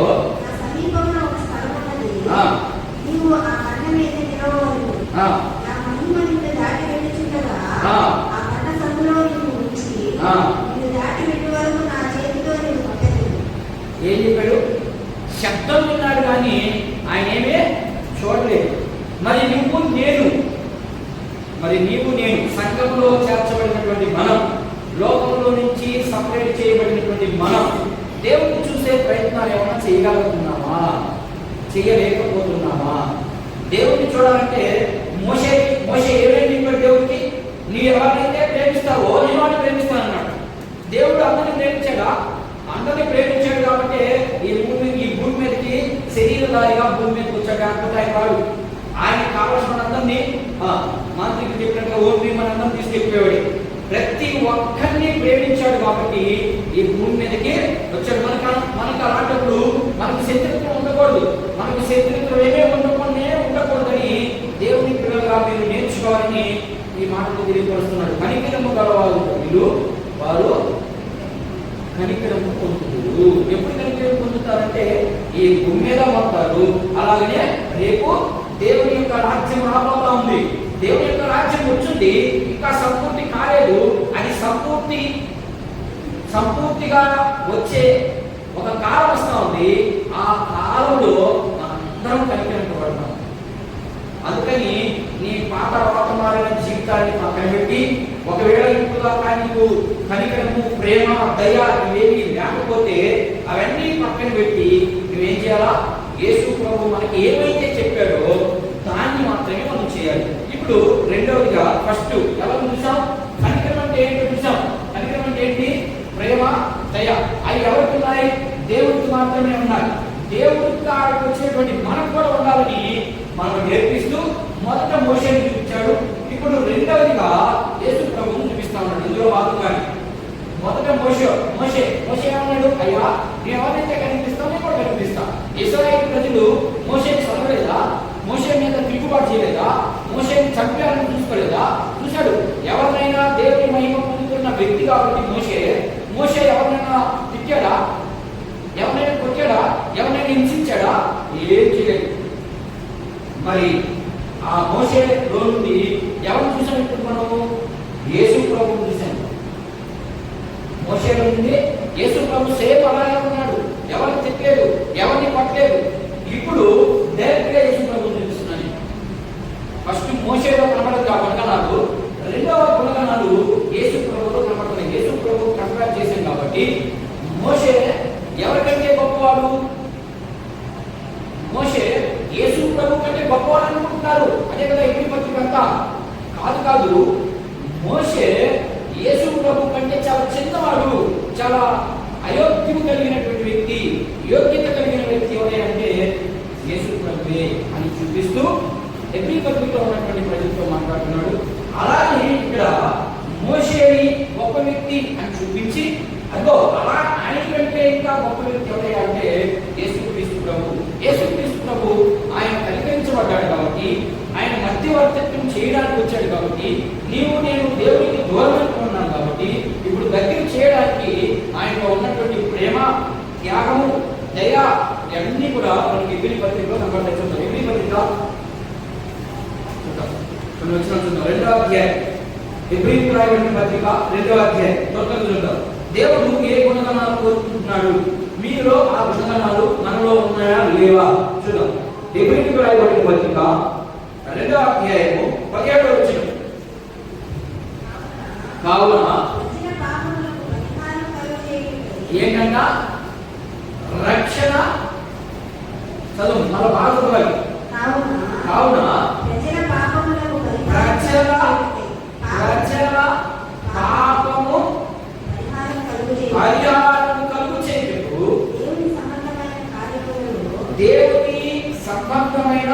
ఏం చెప్పాడు? శబ్దం విన్నాడు కానీ ఆయన ఏమే చూడలేదు. మరి నీవు నేను సంఘంలో చేర్చబడినటువంటి మనం, లోకంలో నుంచి సపరేట్ చేయబడినటువంటి మనం దేవుడిని చూసే ప్రయత్నాలు ఏమైనా చేయగలుగుతున్నామా? చేయలేకపోతున్నామా? దేవుడిని చూడాలంటే మోషే ఏమేమి చెప్పాడు దేవుడికి? నీ ఎవరినైతే ప్రేమిస్తావో నేను వాడిని ప్రేమిస్తాను అన్నాడు. దేవుడు అందరినీ ప్రేమించాడా? అందరినీ ప్రేమించాడు కాబట్టి ఈ భూమి మీదకి శరీరధారిగా భూమి మీదకి వచ్చాడు. కాకపోతే ఆయన వాడు ఆయన కావాల్సిన అందరినీ మంత్రికి చెప్పినట్టుగా ఓపి మనందరం తీసుకెళ్ళిపోయాడు. ప్రతి ఒక్కరిని ప్రేమించాడు కాబట్టి ఈ భూమి మీదకి వచ్చాడు. మనకు అలాంటప్పుడు మనకు శత్రుత్వం ఉండకూడదు. మనకు శత్రుత్వం ఉండకూడదని దేవుని పిల్లలుగా మీరు నేర్చుకోవాలని ఈ ఈ మాటలు తెలియపరుస్తున్నాడు. కనికరము గలవారు వీళ్ళు, వారు కనికరము పొందుతారు. ఎప్పుడు కనికరం పొందుతారంటే ఈ భూమి మీద ఉంటారు. అలాగనే రేపు దేవుని యొక్క రాజ్యం రాబోతా ఉంది. దేవుని యొక్క రాజ్యం వచ్చింది, ఇంకా సంపూర్తి కాలేదు. అది సంపూర్తిగా వచ్చే ఒక కాలం వస్తా ఉంది. ఆ కాలంలో మనందరం కనికరింపబడతాం. అందుకని నీ పాత రోతమారిన జీవితాన్ని పక్కన పెట్టి, ఒకవేళ ఇప్పుడు నీకు కనికరము, ప్రేమ, దయ ఇవేమి లేకపోతే అవన్నీ పక్కన పెట్టి నువ్వేం చేయాలా? యేసు ప్రభు మనకి ఏమైతే చెప్పాడో దాన్ని మాత్రమే మనం చేయాలి. ఇప్పుడు రెండవదిగా ఫస్ట్ ఎవరు చూసాం? కనికరం అంటే ఏంటో చూసాం. కనికరం అంటే ఏంటి? ప్రేమ, దయ. అవి ఎవరికి ఉన్నాయి? దేవుడికి మాత్రమే ఉన్నాయి. దేవుడికి కాడికి వచ్చేటువంటి మనకు కూడా ఉండాలని మనం నేర్పిస్తూ మొదట మోషేని చూపించాడు. ఇప్పుడు రెండవదిగా యేసు ప్రభువును చూపిస్తా ఉన్నాడు. ఇందులో భాగంగానే మొదట మోషే ఏమన్నాడు? అయ్యా, నేను ఎవరైతే కనిపిస్తాను నేను కూడా కనిపిస్తా. ఇశ్రాయేలు ప్రజలు మోషేని చదవలేదా? మోషే మీద తిరుగుబాటు చేయలేదా? మోషేని చంపాలని చూసుకోలేదా? చూశాడు. ఎవరినైనా దేవుని మహిమ పొందుతున్న వ్యక్తి కాబట్టి మోషే ఎవరినైనా తిట్టాడా? ఎవరైనా కొట్టాడా? ఎవరైనా హింసించాడా? ఏం చేయలేదు. మరి ఆ మోషేలో నుండి ఎవరిని చూసాం? ఇప్పుడు మనము యేసు ప్రభువును చూసాం. మోషేలో నుండి యేసు ప్రభు సేమ్ అలాగే ఉన్నాడు. ఎవరిని తిట్టలేదు, ఎవరిని కొట్టలేదు. ఇప్పుడు డైరెక్ట్ గా యేసు ప్రభువును చూపిస్తున్నాను. ఫస్ట్ మోషేలో కనబడదు ఆ గుణగణాలు, రెండవ గుణగణాలు యేసు ప్రభువులో కనబడుతున్నాయి. యేసు ప్రభు కంపేర్ చేశాం కాబట్టి మోషే ఎవరికంటే గొప్పవాడు? మోషే యేసు ప్రభు కంటే గొప్పవాడు అనుకుంటున్నారు. అదే కదా ఎప్పుడు పత్రిక అంతా. కాదు. మోషే యేసు ప్రభు కంటే చాలా చిన్నవాడు, చాలా అయోగ్యము కలిగినటువంటి వ్యక్తి, యోగ్యత కలిగిన వ్యక్తి ఎవరైనా యేసు ప్రభువే అని చూపిస్తూ ఎప్పుడు పత్రికలో ఉన్నటువంటి ప్రజలతో మాట్లాడుతున్నాడు. అలాగే ఇక్కడ మోషేని గొప్ప వ్యక్తి అని చూపించి, అదో అలా ఆయన కంటే ఇంకా గొప్ప వ్యక్తి ఎవరైనా అంటే యేసుక్రీస్తు ప్రభు. యేసుక్రీస్తు ప్రభు ఆయన కనికరించబడ్డాడు కాబట్టి, ఆయన మధ్యవర్తిత్వం చేయడానికి వచ్చాడు కాబట్టి, నేను దేవునికి దూరం ఉన్నాను కాబట్టి, ఇప్పుడు దగ్గర చేయడానికి ఆయనలో ఉన్నటువంటి ప్రేమ, త్యాగము, దయ ఇవన్నీ కూడా మనకి ఎబ్రీ పత్రికలో కనబడతాయి. చూద్దాం. ఎబ్రీ పత్రిక చూద్దాం. 2వ అధ్యాయం. ఎబ్రీకి రాయబడిన పత్రిక 2వ అధ్యాయం. త్వరగా చూద్దాం. దేవుడు ఏ గుణగణాలు కోరుకుంటున్నాడు? మీలో ఆ గుణగణాలు మనలో ఉన్నాయా లేవా? చూద్దాం. ఎబ్రీకి రాయబడిన పత్రిక 2వ అధ్యాయము 17వ వచనం. కావున ఏంటంట? రక్షణ చదువు మన బాగా. కావున రక్షణ పాపము పరిహారం కలుగు చేయుటకు దేవుని సంబంధమైన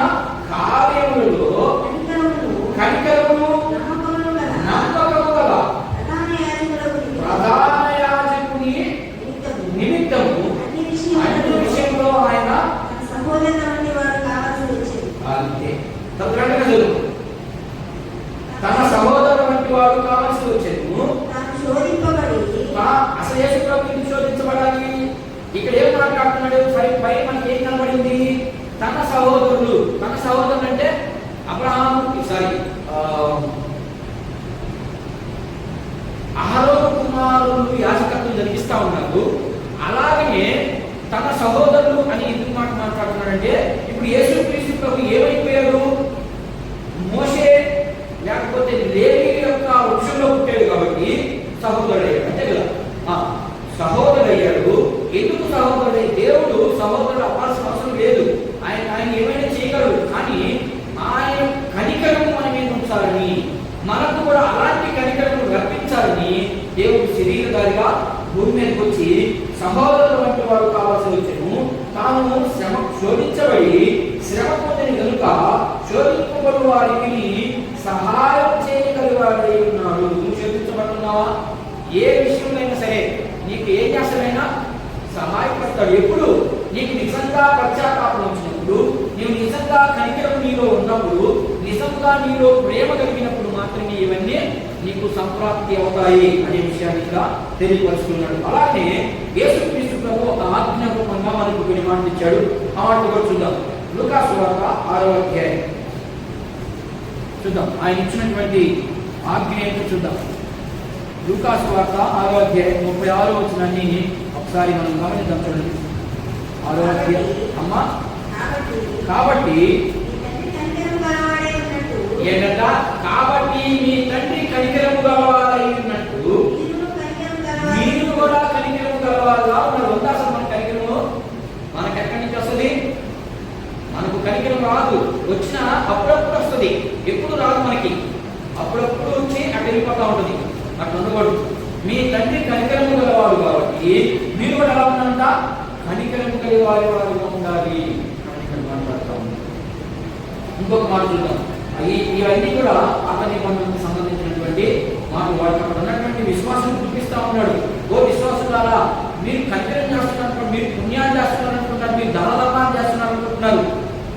కార్యములలో కనికరము, నమ్మకము గల ప్రధాన యాజకుని నిమిత్తము అన్ని విషయంలో ఆయన తన సహోదరు వంటి వాడు కావాల్సి వచ్చేది. అసలు యేసు ప్రభువుని శోధించబడాలి. ఇక్కడ ఏం మాట్లాడుతున్నాడు? పై మనకి ఏం కనబడింది? తన సహోదరులు అంటే అహరోను కుమారులు యాజకత్వం జరిగిస్తా ఉన్నారు. అలాగనే తన సహోదరులు అని ఎందుకు మాట్లాడుతున్నాడంటే, ఇప్పుడు యేసుక్రీస్తు ప్రభు ఏమైపోయాడు? మోషే లేకపోతే లేవి యొక్క వృక్షంలో పుట్టాడు కాబట్టి సహోదరుడయ్యాడు. అంతే కదా? సహోదరుడయ్యాడు. ఎందుకు సహోదరుడై? దేవుడు సహోదరుడు అవ్వాల్సిన అవసరం లేదు. ఆయన ఏమైనా చేయగలడు. కానీ ఆయన కనికరము మన మీద ఉంచాలని, మనకు కూడా అలాంటి కనికరము రప్పించాలని దేవుడు శరీరధారిగా భూమి మీదకి వచ్చి సహోదరుడు వంటి వాడు కావాల్సి వచ్చాను. తాను శోధించబడి శ్రమ పొందని కనుక శోధింపబడు వారికి సహాయం చేయగలిగాడై ఉన్నాడు. నువ్వు శోధించబడుతున్నావా? ఏ విషయంలో సరే నీకు ఏ చేస్తాడైనా సహాయపడతాడు. ఎప్పుడు నీకు నిజంగా పశ్చాత్తాపం వచ్చినప్పుడు, నీవు నిజంగా కనికరం నీలో ఉన్నప్పుడు, నిజ నిజంగా నీలో ప్రేమ కలిగినప్పుడు మాత్రమే ఇవన్నీ నీకు సంప్రాప్తి అవుతాయి అనే విషయాన్ని ఇక్కడ తెలియపరుస్తున్నాడు. అలాగే యేసుక్రీస్తు ప్రభు ఒక ఆజ్ఞ రూపంగా మనకు కొన్ని మాటలు ఇచ్చాడు. ఆ మాటలు కూడా చూద్దాం. లూకా సువార్త 6వ అధ్యాయం చూద్దాం. ఆయన ఇచ్చినటువంటి ఆజ్ఞ ఏంటో చూద్దాం. లూకా సువార్త 6వ అధ్యాయం 36వ వచనాన్ని ఒకసారి మనం గమనిద్దాం. చూడండి. 6వ అధ్యాయం. అమ్మా, కాబట్టి ఏంటంట? కాబట్టి మీ తండ్రి కనికరము గలవారై ఉన్నట్టు మీరు కూడా కనికరము గలవారుగా ఉన్నారు. అసలు మన కనికరము మనకు ఎక్కడి నుంచి వస్తుంది? మనకు కనికరం రాదు. వచ్చినా అప్పుడప్పుడు వస్తుంది, ఎప్పుడు రాదు మనకి. అప్పుడప్పుడు వచ్చి అటు వెళ్ళిపోతా ఉంటుంది. అట్లా ఉండకూడదు. మీ తండ్రి కనికరము గలవాడు కాబట్టి మీరు కూడా ఎలా ఉన్నారంట? కనికరము కలిగే వారిగా ఉండాలి. మాట్లాడతా ఉంది. ఇంకొక మాట చూద్దాం. ఇవన్నీ కూడా అతని మనకు సంబంధించినటువంటి మాటలు. వాడు ఉన్నటువంటి విశ్వాసం చూపిస్తా ఉన్నాడు. ఓ విశ్వాసులారా, మీరు కనికరం చేస్తున్నారు, మీరు పుణ్యాలు చేస్తున్నారు అనుకుంటారు, మీరు ధనధర్మాలు చేస్తున్నారు అనుకుంటున్నారు.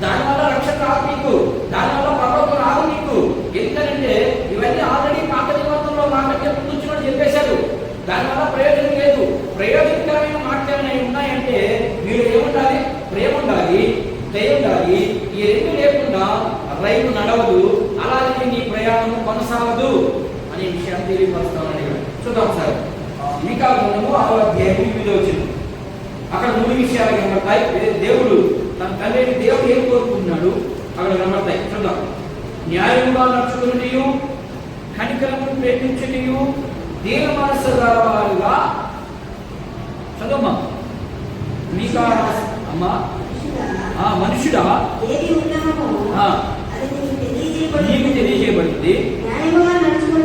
దానివల్ల రక్షణ రాదు మీకు, దానివల్ల పరలోకం రాదు మీకు. ఎందుకంటే ఇవన్నీ ఆల్రెడీ పాత నిబంధనలో మాటకే ముందుంచుకొని చెప్పేశారు. దానివల్ల ప్రయోజనం లేదు. ప్రయోజనకరమైన మాటలు ఏమైనా ఉన్నాయంటే మీరు ఏముండాలి? ప్రేమ ఉండాలి, దయ ఉండాలి. ఈ రెండు లేకుండా రైలు నడవదు, అలాగే నీ ప్రయాణం కొనసాగదు అనే విషయాన్ని తెలియపరుస్తామని చూద్దాం సార్. మీకా గ్రంథము 6వ అధ్యాయం 8వ వచనం. అక్కడ 3 విషయాలు కనబడతాయి. దేవుడు తన తండ్రి దేవుడు ఏం కోరుకుంటున్నాడు అక్కడ కనబడతాయి. చూద్దాం. న్యాయంగా నడుచుకునియు, కనికరము ప్రేమించునియు, దీన మనస్సు గలవారుగా. చదువమ్మా. మీకా అమ్మా, మనుషుడా నీకు తెలియజేయబడింది. న్యాయంగా నడుచుకుని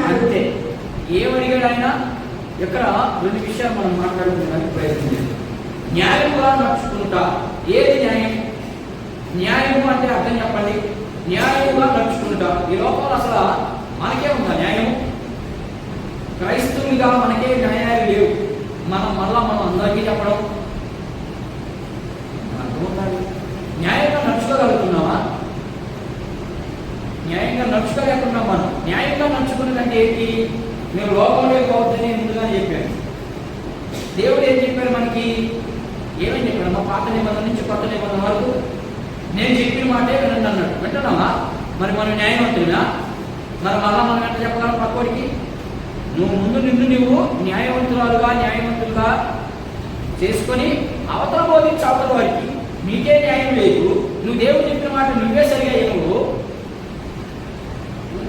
అంతే. ఏమడిగాడు ఆయన? ఇక్కడ 2 విషయాలు మనం మాట్లాడుకోవడానికి ప్రయత్నం చేద్దాం. న్యాయంగా నడుచుకుంటా. ఏది న్యాయం? న్యాయము అంటే అర్థం చెప్పండి. న్యాయంగా నడుచుకుంటా. ఈ లోపల అసలు మనకే ఉందా న్యాయం? క్రైస్తవులుగా మనకే న్యాయాలు లేవు. మనం అందరికీ చెప్పడం అర్థమవుతాడు. న్యాయంగా నడుచుకోగలుగుతున్నావా? న్యాయంగా నడుచుకోలేకున్నాం. మనం న్యాయంగా నడుచుకున్నదంటే ఏంటి? మేము లోకంలో పోవద్దని ముందుగానే చెప్పాను. దేవుడు ఏం చెప్పారు మనకి? ఏమని చెప్పాడు? మా పాత నిబంధన నుంచి కొత్త నిబంధన వరకు నేను చెప్పిన మాటే వినండి అన్నాడు. వింటున్నావా? మరి మనం న్యాయవంతులుగా మరి మళ్ళా మనం ఎంత చెప్పగలం పక్కోడికి? నువ్వు న్యాయవంతులుగా చేసుకొని అవతల బోధించి అవతల వారికి నీకే న్యాయం లేదు. నువ్వు దేవుడు చెప్పిన మాట నువ్వే సరిగా ఇవ్వవు.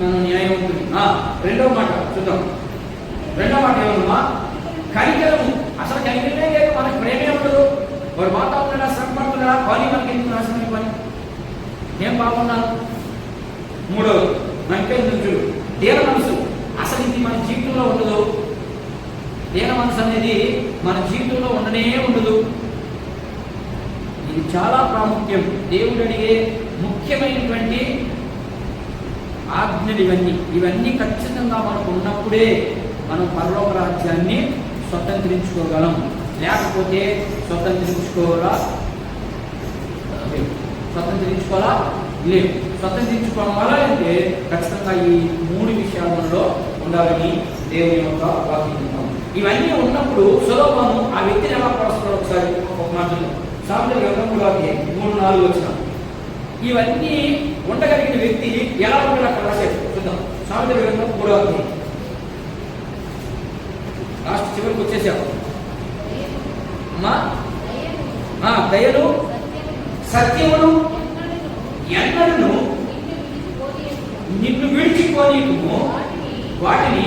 మనం న్యాయవంతులు. 2వ మాట చూద్దాం. 2వ మాట ఏమన్నా? కనికరము. అసలు కనికరమే లేదు, మనకి ప్రేమే ఉండదు. వాడు వాతావరణ శ్రమపడుతున్నా పని మనకి ఎందుకు నాశనం పని? నేను బాగున్నాను. 3వది మనకే చూడు, దీన మనసు. అసలు ఇది మన జీవితంలో ఉండదు. దీన మనసు అనేది మన జీవితంలో ఉండనే ఉండదు. ఇది చాలా ప్రాముఖ్యం. దేవుడు అడిగే ముఖ్యమైనటువంటి ఆజ్ఞలు ఇవన్నీ ఖచ్చితంగా మనకు ఉన్నప్పుడే మనం పరలోక రాజ్యాన్ని స్వతంత్రించుకోగలం. లేకపోతే స్వతంత్రించుకోవాలా లేదు. స్వతంత్రించుకోవడం వల్ల అంటే ఖచ్చితంగా ఈ 3 విషయాలలో ఉండాలని దేవుని యొక్క వాక్యం. ఇవన్నీ ఉన్నప్పుడు సొలొమోను ఆ వ్యక్తిని ఎలా పరుస్తున్నాడు? ఒకసారి ఒక మాటలో సామెతల గ్రంథం 3:4 వచనం. ఇవన్నీ ఉండగలిగిన వ్యక్తి ఎలా ఉంటాడు అక్కడ రాశాడు. చూద్దాం. సామెతల గ్రంథం 3వ అధ్యాయం లాస్ట్ చివరికి వచ్చేసాం. అమ్మా, దయను సత్యమును ఎన్నడను నిన్ను విడిచిపోనీకుము వాటిని.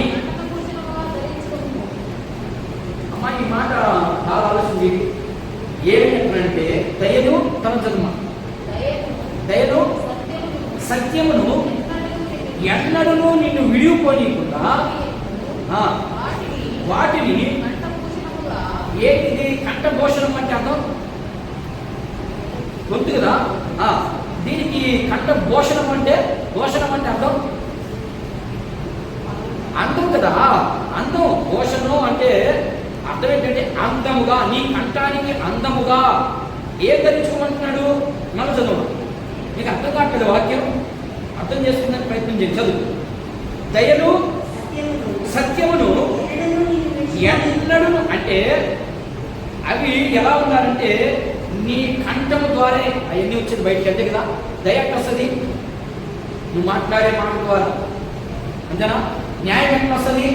అమ్మా, ఈ మాట చాలా ఆలోచించి ఏమిటంటే దయను తన జన్మ దయను సత్యమును ఎన్నడను నిన్ను విడిపోనీకుండా వాటిని. ఏంటిది? కంఠభూషణం అంటే అర్థం గొంతు కదా. దీనికి కంఠభూషణం అంటే అర్థం అందం కదా. అందం భూషణం అంటే అర్థం ఏంటంటే అందముగా, నీ కంఠానికి అందముగా ఏం ధరించుకోమంటున్నాడు? మనం చదువు, నీకు అర్థం కావట్లేదు వాక్యం, అర్థం చేసుకునే ప్రయత్నం చేసి చదువు. దయను సత్యమును ఎన్నడూ అంటే అవి ఎలా ఉన్నారంటే నీ కంఠము ద్వారా అవన్నీ వచ్చేది బయటికి, అంతే కదా. దయ ఎక్కడ వస్తుంది? నువ్వు మాట్లాడే మాట ద్వారా, అంతేనా? న్యాయం ఎక్కడ వస్తుంది?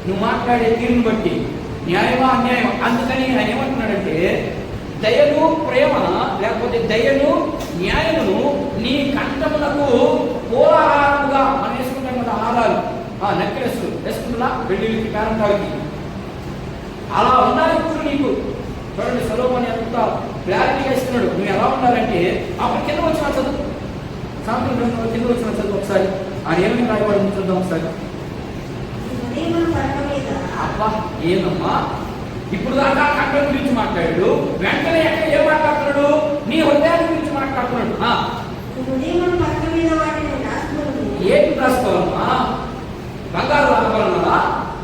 నువ్వు మాట్లాడే తీరుని బట్టి. న్యాయమా అన్యాయం? అందుకని ఆయన ఏమంటున్నాడంటే దయను ప్రేమ లేకపోతే దయను న్యాయమును నీ కంఠములకు పూలాహారముగా, మనం వేసుకుంటాం కదా ఆహారాలు, నెక్లెస్లు వేసుకుంటున్నా పెళ్ళిళ్ళకి పేరంటాలకి, అలా ఉండాలి ఇప్పుడు నీకు. చూడండి సొలొమోను ఎంత క్లారిటీగా ఇస్తున్నాడు. నువ్వు ఎలా ఉండాలంటే అప్పుడు కింద వచ్చిన చదువు, సాయంత్రం కింద వచ్చిన చదువు ఒకసారి ఆయన ఏమని రాయబడి చూద్దాం ఒకసారి. అబ్బా ఏమమ్మా, ఇప్పుడు దాకా కంఠం గురించి మాట్లాడాడు, వెంటనే ఎక్కడ ఏం మాట్లాడుతున్నాడు? నీ హృదయాన్ని గురించి మాట్లాడుతున్నాడు. ఏంటి రాసుకోవాలమ్మా? బంగారు రాసుకోవాలన్నా?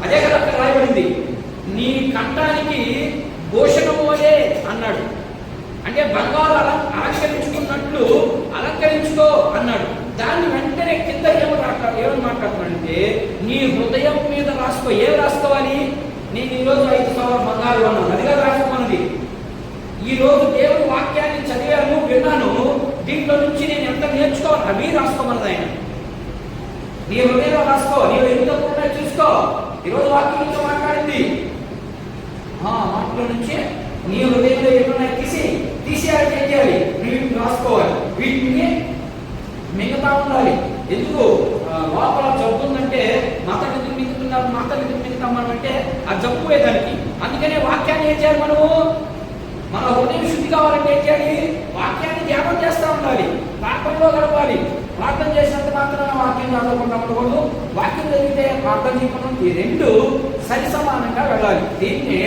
అదే కదా అక్కడ రాయబడింది, నీ కంఠానికి భూషణము అదే అన్నాడు. అంటే బంగారు అలంకరించుకున్నట్లు అలంకరించుకో అన్నాడు. దాన్ని వెంటనే కింద ఏమని మాట్లాడుతున్నాడంటే నీ హృదయం మీద రాసుకో. ఏం రాసుకోవాలి? నేను ఈరోజు 5,000 బంగారు అన్నాను, అదిగా రాసుకోమన్నది. ఈరోజు దేవుడి వాక్యాన్ని చదివాను, విన్నాను, దీంట్లో నుంచి నేను ఎంత నేర్చుకోవాలి అవి రాసుకోమన్నది ఆయన. నీ హృదయంలో రాసుకో, నీవు ఎందుకు చూసుకో. ఈరోజు వాక్యంతో మాట్లాడింది మాటల నుంచి నీ హృదయంలో ఏమన్నా తీసేయాలి, ఏం చేయాలి? వీటిని రాసుకోవాలి, వీటిని మిగతా ఉండాలి. ఎందుకు లోపల జబ్బు ఉందంటే మాతలు ఎందుకు మిగుతున్నారు, మాతలు ఎందుకు మిగుతాం అంటే ఆ జబ్బు పోయేదానికి. అందుకనే వాక్యాన్ని ఏం చేయాలి? మనము మన హృదయం శుద్ధి కావాలంటే ఏం చేయాలి? వాక్యాన్ని ధ్యానం చేస్తూ ఉండాలి, ప్రార్థనలో గడపాలి. ప్రార్థన చేసినంత మాత్రమే వాక్యం చదవకుండా ఉండకూడదు, వాక్యం చదివితే ప్రార్థన చేయకుండా, ఈ రెండు సరి సమానంగా వెళ్ళాలి. దీన్ని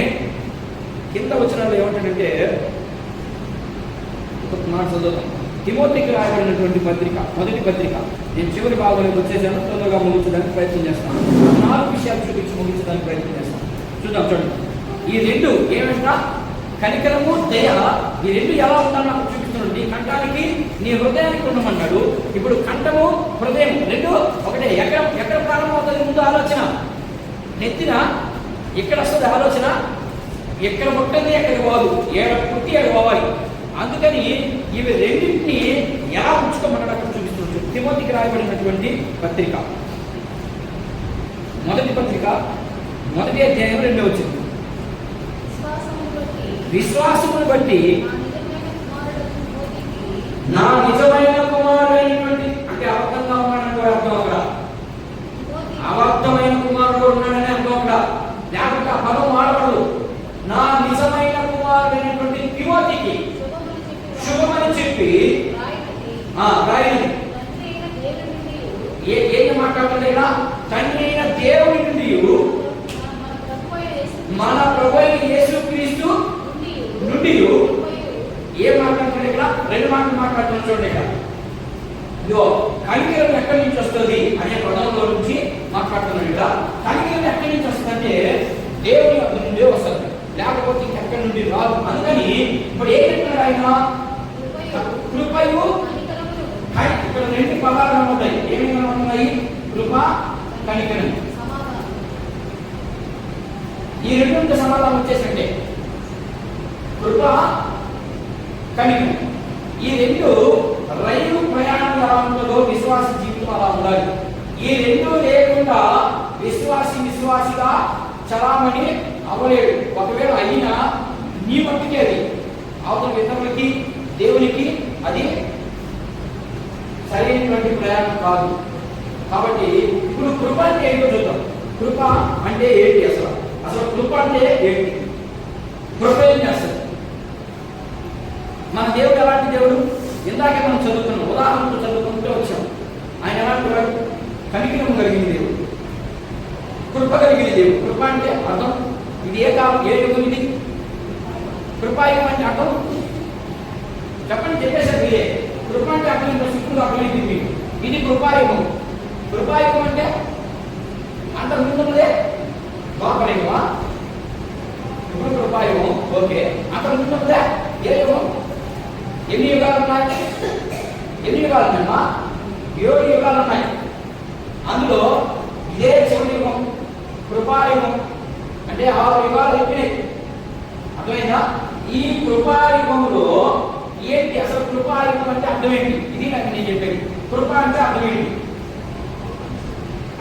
కింద వచ్చిన ఏమంటాడంటే ఒక మాట చదువుతాం. తిమోతికి రాయబడినటువంటి పత్రిక, మొదటి పత్రిక. నేను చివరి భాగంలోకి వచ్చేసాను, తొందరగా ముగించడానికి ప్రయత్నం చేస్తాను. 4 విషయాలు చూపించి ముగించడానికి ప్రయత్నం చేస్తాను. చూద్దాం, చూడండి. ఈ రెండు ఏమంటా? కనికరము, దయ, ఈ రెండు ఎలా ఉండాలో నాకు చూపిస్తున్నాడు. నీ కంఠానికి నీ హృదయానికి ఉండమన్నాడు. ఇప్పుడు కంఠము హృదయం రెండు ఒకటే. ఎక్కడ ప్రారంభం అవుతుంది? ముందు ఆలోచన నెత్తిన ఎక్కడ వస్తుంది ఆలోచన? ఎక్కడ పుట్టింది ఎక్కడికి పోదు, ఏడ పుట్టి ఎక్కడ పోవాలి. అందుకని ఇవి రెండింటినీ ఎలా ఉంచుకోమన్నాడు అక్కడ చూపిస్తున్నాడు. తిమోతికి రాయబడినటువంటి పత్రిక, మొదటి పత్రిక, మొదటి అధ్యాయం 2వ వచనం. విశ్వాసమును బట్టి నా నిజమైన కుమారుడైనటువంటి, అంటే అబద్ధంగా ఉన్నాడని అర్థం అక్కడ, అబద్ధమైన కుమారుడు ఉన్నాడని అర్థం అక్కడ, లేకపోతే ఆ పదం వాడబడదు. నా నిజమైన కుమారుడైనటువంటి తిమోతికి శుభమని చెప్పి రాయని. ఏం మాట్లాడుతుంది ఇక్కడ? తండ్రి అయిన దేవుని నుండి, మన ప్రభువైన యేసుక్రీస్తు నుండి ఏం మాట్లాడుతుంది ఇక్కడ? 2 మాటలు మాట్లాడుతున్నాడు. చూడండి ఇక్కడ, ఇదో కనికరం ఎక్కడి నుంచి వస్తుంది అనే పదంలో నుంచి మాట్లాడుతున్నాడు. ఇక్కడ కనికరం ఎక్కడి నుంచి వస్తుందంటే దేవుని యొక్క నుండే వస్తుంది, లేకపోతే ఇంకెక్కడి నుండి రాదు. అందుకని ఇప్పుడు ఏం చెప్తున్నాడు ఆయన? కృపయు, ఇక్కడ 2 పదాలు ఉన్నాయి. ఏమేమి ఉన్నాయి? కృప, కనికరం. ఈ 2 సమాధానం వచ్చేసంటే కృప, కనికరం. ఈ 2 రైలు ప్రయాణం ఎలా ఉంటుందో విశ్వాస జీవితం అలా ఉండాలి. ఈ 2 లేకుండా విశ్వాసిగా చలామణి అవ్వలేడు. ఒకవేళ అయినా నీ మట్టికి అది అవతల ఇతరులకి దేవునికి అది సరైనటువంటి ప్రయాణం కాదు. కాబట్టి ఇప్పుడు కృప అంటే ఏంటో చూద్దాం. కృప అంటే ఏంటి? అసలు కృప అంటే ఏంటి? కృప ఏం చేస్తుంది? మన దేవుడు ఎలాంటి దేవుడు? ఇందాకే మనం చదువుతున్నాం, ఉదాహరణతో చదువుకుంటూ వచ్చాం. ఆయన ఎలాంటి వాడు? కనికరం కలిగిన దేవుడు, కృప కలిగిన దేవుడు. కృప అంటే అర్థం ఇది ఏ కాలం, ఏ యుగం ఇది? కృపాయుగం అంటే అర్థం చెప్పండి, చెప్పేసారు మీరే. కృప అంటే అర్థం ఇంత శుక్రుడు అర్థమైంది మీకు. ఇది కృపాయుగం. కృపాయుగం అంటే అంత ముందున్నదే ద్వాపరయుగమా? ఇప్పుడు కృపాయుగం. ఓకే, అక్కడ ఉంటుందా ఏ యుగం? ఎన్ని యుగాలు ఉన్నాయి? ఎన్ని యుగాలు ఉన్నాయమ్మా? 7 యుగాలు ఉన్నాయి. అందులో ఇదే చివరి యుగం కృపాయుగం. అంటే 6 యుగాలు అయిపోయినాయి. అర్థమైందా? ఈ కృపాయుగంలో ఏంటి అసలు? కృపాయుగం అంటే అర్థం ఏంటి? ఇది నాకు నేను చెప్పేది. కృప అంటే అర్థం ఏంటి?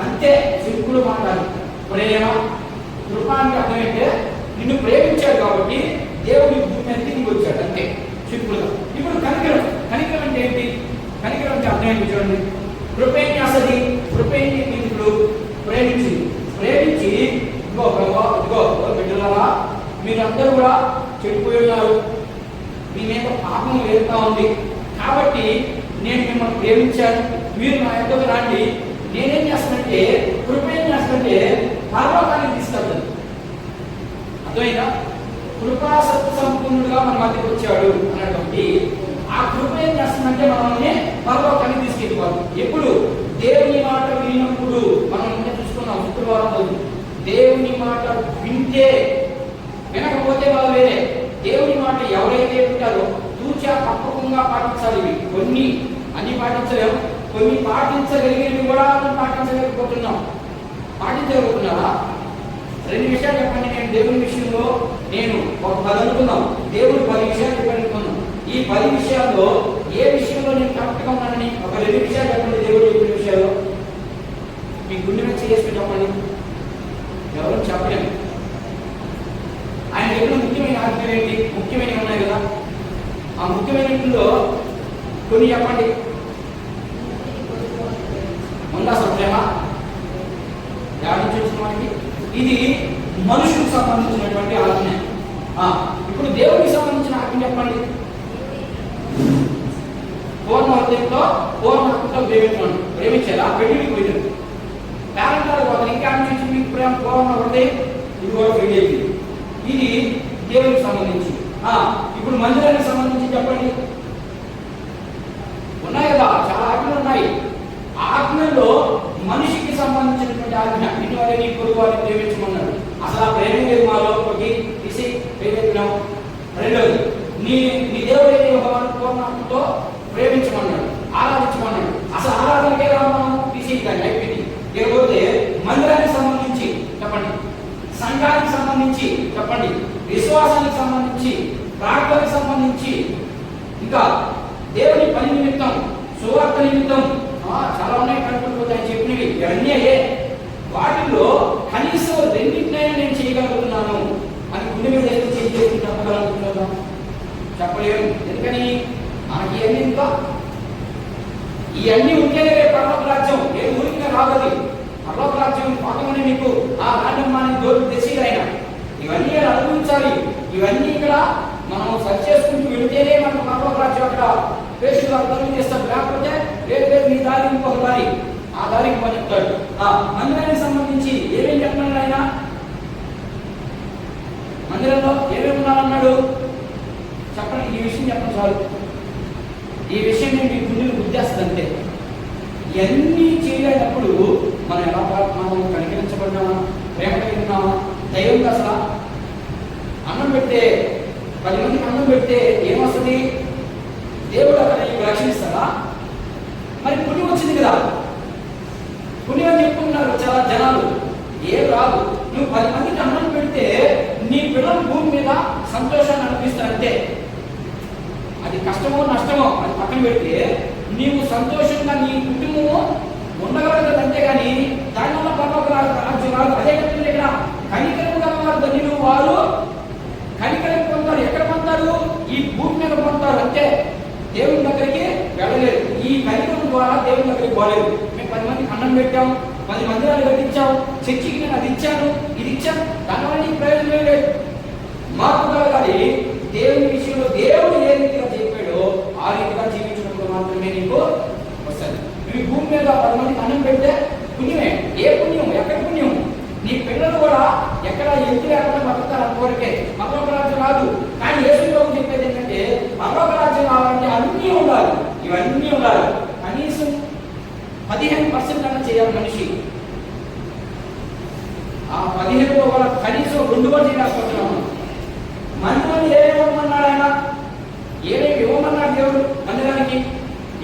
అంతే, సింపుల్ మాట్లాడు. ప్రేమ. కృప అంటే అర్థం ఏంటంటే నిన్ను ప్రేమించాడు కాబట్టి దేవుడి భూమి మీద దిగి వచ్చాడు, అంతే సింపుల్ గా. ఇప్పుడు కనికరం. కనికరం అంటే ఏంటి? కనికరం అంటే అర్థం ఏంటి చూడండి. కృపేణి అసది, కృపేణి ఇప్పుడు ప్రేమించి ఇదిగో బిడ్డలారా, మీరందరూ కూడా చెడిపోయి ఉన్నారు, మీ మీద పాపం వేరుతా ఉంది, కాబట్టి నేను మిమ్మల్ని ప్రేమించాను, మీరు నా యొక్కకు రండి. నేనేం చేస్తానంటే కృప ఏం చేస్తానంటే పరలోకానికి తీసుకెళ్తాను. అర్థమైందా? కృపా సత్య సంపూర్ణుడుగా మన మధ్యకి వచ్చాడు అన్నటువంటి ఆ కృప ఏం చేస్తుందంటే మనల్ని పరలోకానికి తీసుకెళ్ళిపోవాలి. ఎప్పుడు? దేవుని మాట వినినప్పుడు. మనం చూసుకున్నాం శుక్రవారం రోజు. దేవుని మాట వింటే, వినకపోతే వాళ్ళు వేరే. దేవుని మాట ఎవరైతే వింటారో తూచా తప్పకుండా పాటించాలి. ఇవి కొన్ని అన్ని పాటించలేము, కొన్ని పాటించగలిగేవి కూడా పాటించలేకపోతున్నాం. పాటించగలుగుతున్నారా? 2 విషయాలు చెప్పండి. నేను దేవుని విషయంలో నేను ఒక 10 అనుకున్నాం, దేవుడు 10 విషయాలు చెప్పనుకున్నాం. ఈ 10 విషయాల్లో ఏ విషయంలో నేను కరెక్ట్గా ఉన్నానని ఒక 2 విషయాలు చెప్పండి. దేవుడు చెప్పిన విషయాలు మీ గుండె మీద చేసుకుని చెప్పండి. ఎవరు చెప్పలేము. ఆయన చెప్పిన ముఖ్యమైన ఆజ్ఞలు ఏంటి? ముఖ్యమైనవి ఉన్నాయి కదా, ఆ ముఖ్యమైనలో కొన్ని చెప్పండి. ముందు అసలు ప్రేమ వాటికి ఇది మనుషులకు సంబంధించినటువంటి ఆజ్ఞ. ఇప్పుడు దేవుడికి సంబంధించిన ఆజ్ఞ చెప్పండి. పూర్ణ హృదయంతో పూర్ణ ఆత్మతో ప్రేమించేలా పెళ్లికి పోయింది. పేరెంటారు వాళ్ళు ఇంకా ఆలోచించి మీకు ప్రేమ పూర్ణ హృదయం ఇది కూడా పెళ్లి అయింది. ఇది దేవుడికి సంబంధించి. ఇప్పుడు మందిరానికి సంబంధించి చెప్పండి. ఉన్నాయి కదా, చాలా ఆజ్ఞలు ఉన్నాయి. ఆజ్ఞల్లో మనిషికి సంబంధించినటువంటి ఆజ్ఞ, ఇటు వారి నీ పొరుగు వారిని ప్రేమించమన్నాడు. అసలు ఆ ప్రేమ లేదు మాలో, ఒకటి తీసి ప్రేమించడం. రెండోది నీ దేవుడైన యెహోవాను పూర్ణాత్మతో ప్రేమించమన్నాడు, ఆరాధించమన్నాడు. అసలు ఆరాధనకే రావడం తీసి కానీ అయిపోయింది. లేకపోతే మందిరానికి సంబంధించి చెప్పండి, సంఘానికి సంబంధించి చెప్పండి, విశ్వాసానికి సంబంధించి, ప్రార్థనకు సంబంధించి, ఇంకా దేవుని పని నిమిత్తం, సువార్త నిమిత్తం చాలా ఉన్నాయి. కనుక్కుంటున్నాయి చెప్పినవి ఇవన్నీ అయ్యే. వాటిలో కనీసం 2 నేను చేయగలుగుతున్నాను అని గుండె మీద చేసి చెప్పగలుగుతున్నాను? చెప్పలేము. ఎందుకని? మనకి ఇవన్నీ ఇంకా ఇవన్నీ ఉంటేనే పరలోక రాజ్యం. ఏ ఊరికి రాగది పరలోక రాజ్యం పాఠమని మీకు ఆ రాజ్యమాన్ని దోడు తెసి ఆయన ఇవన్నీ అనుభవించాలి. ఇవన్నీ ఇక్కడ మనం సరి చేసుకుంటూ వెళితేనే మనకు పరలోక రాజ్యం అక్కడ పేషులు అర్థం చేస్తాడు. లేకపోతే లేదు నీ దారి ఇంకొక దారి, ఆ దారికి పని చెప్తాడు. మందిరానికి సంబంధించి ఏమేమి చెప్పినాడు ఆయన? మందిరంలో ఏమేమి ఉన్నారన్నాడు చెప్పండి. ఈ విషయం చెప్పండి చాలు. ఈ విషయం నేను మీ గుండెలు గుర్తిస్తుంది అంతే. ఇవన్నీ చేయలేనప్పుడు మనం ఎలా పాడుతున్నాము? కనికరించబడినామా? ప్రేమ కలిగి ఉన్నామా? దైవం అసలు అన్నం పెడితే 10 మందికి అన్నం పెడితే ఏమొస్తుంది? దేవుడు అక్కడ నీకు రక్షిస్తాడా? మరి పుణ్యం వచ్చింది కదా, పుణ్యం అని చెప్పుకున్నారు చాలా జనాలు. ఏం రాదు. నువ్వు 10 మందికి అన్నం పెడితే నీ పిల్లలు భూమి మీద సంతోషాన్ని అనిపిస్తారంటే, అది కష్టమో నష్టమో అది పక్కన పెడితే నీవు సంతోషంగా నీ కుటుంబము ఉండగలగదు. అంతేగాని దానివల్ల పరలోక రాజ్యం రాదు. అదే చెప్తుంది ఇక్కడ, కనికరం గలవారు ధన్యులు వారు కనికరం పొందుతారు. ఎక్కడ పొందుతారు? ఈ భూమి మీద పొందుతారు. అంతే, దేవుని దగ్గరికి వెళ్ళలేదు. ఈ కనికరం ద్వారా దేవుని దగ్గరికి పోలేదు. మేము 10 మందికి అన్నం పెట్టాం, 10 మందిరాలు కట్టించాం, చర్చికి నేను అది ఇచ్చాను, ఇది ఇచ్చాను, దానివల్ల నీకు ప్రయోజనం లేదు. మార్పు కలగాలి. దేవుని విషయంలో దేవుడు ఏ రీతిగా చెప్పాడో ఆ రీతిగా జీవించినప్పుడు మాత్రమే నీకు వస్తుంది. నువ్వు భూమి మీద 10 మందికి అన్నం పెడితే పుణ్యమే. ఏ పుణ్యం? ఎక్కడ పుణ్యం? నీ పిల్లలు కూడా ఎక్కడ ఎత్తి లేకుండా బతుకుతారు అంతవరకే. పరలోక రాజ్యం రాదు. కానీ యేసులో చెప్పేది ఏంటంటే పరలోక రాజ్యం రావాలంటే అన్నీ ఉండాలి, ఇవన్నీ ఉండాలి. కనీసం 15% అన్న చేయాలి మనిషి. ఆ 15 వల్ల కనీసం 2 మంది లేకపోతున్నాము. మందిని ఏమేమన్నాడు ఆయన? ఏమేమి ఇవ్వమన్నాడు దేవుడు మందిరానికి?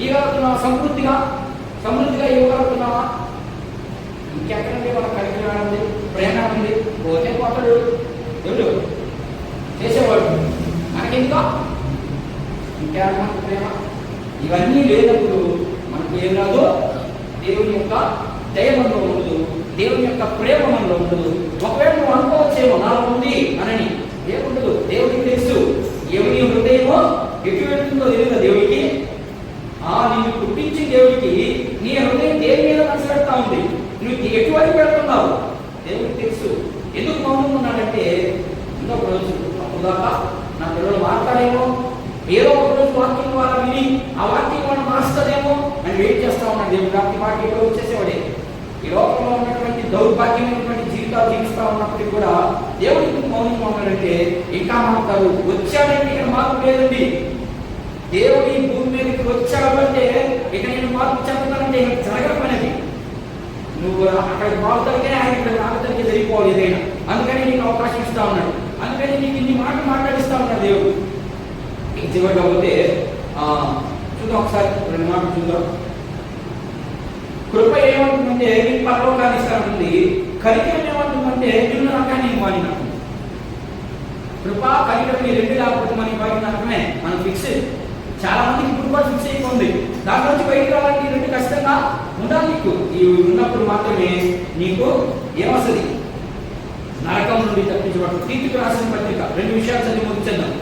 ఇవ్వగలుగుతున్నావా? సమృద్ధిగా ఇవ్వగలుగుతున్నావా? ఇంకెక్కడండి వాళ్ళ కరికరం ఉంది, ప్రేమ ఉంది, పోతే పోతాడు దేవుడు చేసేవాడు. మనకెందుకో ఇంకా ప్రేమ ఇవన్నీ లేనప్పుడు మనకు ఏం రాదు? దేవుని యొక్క దయ మనలో ఉండదు, దేవుని యొక్క ప్రేమ మనలో ఉండదు. ఒకవేళ నువ్వు అనుకోవచ్చేమో నాలో ఉంది అనని, ఏముండదు. దేవుడికి తెలుసు ఎవరి హృదయమో ఎటు వెళ్తుందో తెలియదు దేవుడికి. నిన్ను పుట్టించి దేవుడికి నీ హృదయం దేని మీద మనసు పెడతా ఉంది, నువ్వు ఎటువైపు పెడుతున్నావు దేవుడికి తెలుసు. ఎందుకు మౌనంగా ఉన్నాడంటే ఇంకొక రోజు అప్పుదాకా నా పిల్లలు మాట్లాడేమో, ఏదో ఒక రోజు వాక్యం ద్వారా విని ఆ వాక్యం వాడు మారుస్తుందేమో అని వెయిట్ చేస్తా ఉన్నాడు దేవుడు. రాత్రి మాట ఎప్పుడు వచ్చేసేవాడే. ఈ లోకంలో ఉన్నటువంటి దౌర్భాగ్యమైనటువంటి జీవితాలు జీవిస్తా ఉన్నప్పటికీ కూడా దేవుడికి మౌనంగా ఉన్నాడంటే ఇంకా మాట్లాడు. వచ్చాడంటే ఇక్కడ మార్పు లేదండి. దేవుడు ఈ భూమి మీదకి వచ్చాడు అంటే ఇక నేను మార్పు చెప్తానంటే ఇక జరగకపోయినది. నువ్వు అక్కడికి మారుతానికే ఆయన ఇక్కడ రావడానికి జరిగిపోవాలి ఏదైనా. అందుకని నీకు అవకాశం ఇస్తా ఉన్నాడు, అందుకని నీకు ఇన్ని మాటలు మాట్లాడిస్తా ఉన్నాడు దేవుడు. చివరిగా పోతే చూద్దాం ఒకసారి 2 మాటలు చూద్దాం. కృప ఏమంటుందంటే నీకు పరలోకాన్ని ఇస్తానంటుంది, కనికరం ఏమంటుందంటే నిన్ను నరకాన్ని ఇవ్వాలి. నాకు కృప కనికరం ఈ 2 లేకపోతే మనకి బయట నరకమే. మనం ఫిక్స్. చాలా మందికి ఇప్పుడు కూడా ఫిక్స్ అయిపోయింది. దాని నుంచి బయటకు రావాలంటే ఈ 2 ఖచ్చితంగా ఉండాలి. నీకు ఇవి ఉన్నప్పుడు మాత్రమే నీకు ఏమొస్తుంది? నరకం నుండి తప్పించబడు. తీతుకు రాసిన పత్రిక 2 విషయాలు చదివి ముగించేద్దాం.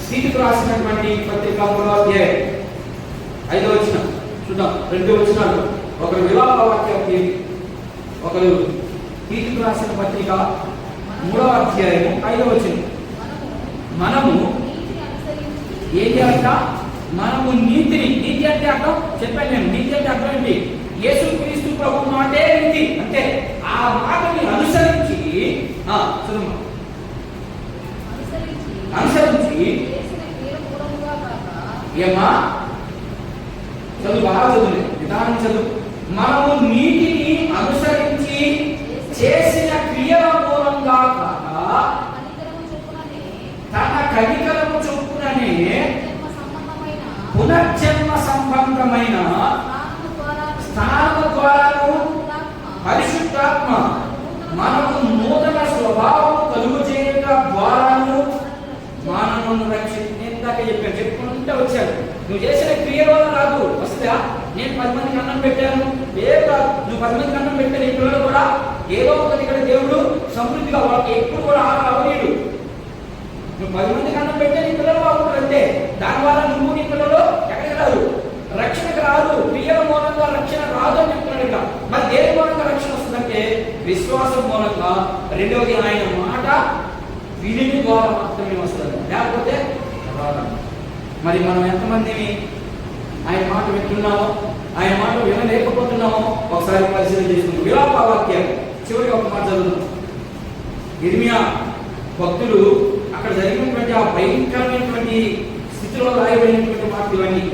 తీతుకు రాసినటువంటి పత్రిక 3వ అధ్యాయం 5వ వచనం చూద్దాం. 2 వచనాలు, ఒకరు విలాప వాక్యం, ఒకరు తీతుకు రాసిన పత్రిక 3వ అధ్యాయం 5వ వచనం. మనము ఏం చేయాలంట? మనము నీతి అంటే అర్థం చెప్పాను నేను. నీతి అంటే అర్థం ఏంటి? యేసుక్రీస్తు ప్రభు మాటే నీతి అంటే ఆ మాటని అనుసరించి ఏమా చదువు, బాగా చదువు, విధానం చదువు. మనము నీటిని అనుసరించి చేసిన క్రియల మూలంగా కాక తన కనికరము చొప్పుననే పునర్జన్మ సంబంధమైన స్నానము ద్వారాను పరిశుద్ధాత్మ మనకు నూతన స్వభావం కలుగు చేయట ద్వారాను మానవును రక్షించి. నేను ఇందాక చెప్పుకుంటూ వచ్చాను. నువ్వు చేసిన క్రియల వల్ల రాదు. వస్తా నేను 10 మందికి అన్నం పెట్టాను, ఏం రాదు. నువ్వు 10 మందికి అన్నం పెట్టే నీ పిల్లలు కూడా ఏదో ఒకటి ఇక్కడ దేవుడు సమృద్ధిగా వాళ్ళకి ఎప్పుడు కూడా అవనీయుడు. నువ్వు 10 మందికి అన్నం పెట్టే నీ పిల్లలు బాగుంటారు అంతే. దానివల్ల నువ్వు నీ పిల్లలు ఎక్కడికి రాదు, రక్షణకు రాదు. క్రియల మూలంగా రక్షణ రాదు అని చెప్తున్నాడు ఇక్కడ. మరి దేని మూలంగా రక్షణ వస్తుందంటే విశ్వాసం మూలంగా. రెండవది ఆయన మాట విని ద్వారా మాత్రమే వస్తుంది, లేకపోతే రాదు. మరి మనం ఎంతమందిని ఆయన మాట వింటున్నామో, ఆయన మాట వినలేకపోతున్నామో ఒకసారి పరిశీలన చేసుకుంటాం. విలాప వాక్యం చివరికి ఒక మాట చదువుతాం. ఇర్మియా భక్తులు అక్కడ జరిగినటువంటి ఆ భయంకరమైనటువంటి స్థితిలో రాయబడినటువంటి మాటలు ఇవన్నీ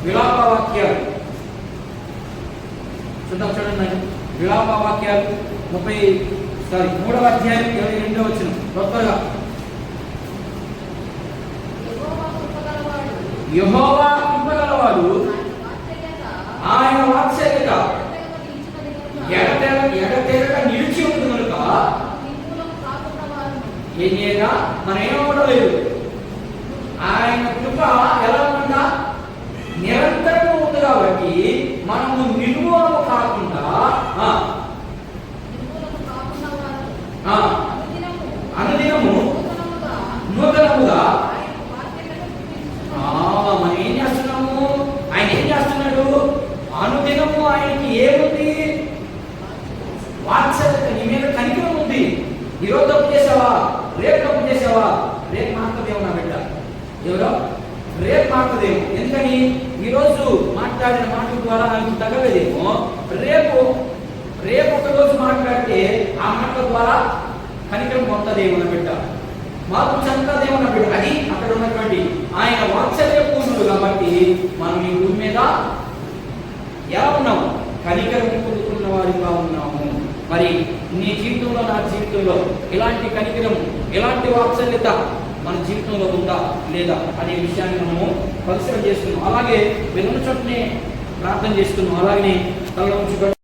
విలాప వాక్యాలు. చూడండి. విలాప వాక్యాలు 3వ అధ్యాయం 22వ వచనం. కొత్తగా యెహోవా కృపగలవాడు, ఆయన వాత్సల్యత ఎడతెగక నిలిచి ఉంది కనుక ఏం చేయగా మనం ఏమవ్వలేదు. ఆయన కృప ఎలా ఉందా? నిరంతరం ఉంది కాబట్టి మనము నిర్మూలన కాకుండా అనుదినము నూతనముగా మనం ఏం చేస్తున్నాము? ఆయన ఏం చేస్తున్నాడు? అనుదినము ఆయనకి ఏముంది? వాత్సల్యత, నీ మీద కనికరం ఉంది. ఈరోజు తప్పు చేసావా, రేపు తప్పు చేసావా, రేపు మాట్లాడదేమో నా బిడ్డ. ఎవరో రేపు మాట్లాడదేమో. ఎందుకని ఈరోజు మాట్లాడిన మాటల ద్వారా నాకు తగ్గలేదేమో, రేపు ఒక రోజు మాట్లాడితే ఆ మాటల ద్వారా కనికరం పొందదేమో నా బిడ్డ, మార్పు చెందదేమో నా బిడ్డ. అది అక్కడ ఉన్నటువంటి ఆయన వాత్సల్య పూర్ణుడు కాబట్టి మనం ఈ భూమి మీద ఎలా ఉన్నాము? కనికరం పొందుకున్న వారిగా ఉన్నాము. మరి నీ జీవితంలో, నా జీవితంలో ఇలాంటి కనికరం, ఇలాంటి వాత్సల్యత మన జీవితంలో ఉందా లేదా అనే విషయాన్ని మనము పరిశీలన చేస్తున్నాం. అలాగే విన్న చోటనే ప్రార్థన చేస్తున్నాం. అలాగే తల ఉంచుకొని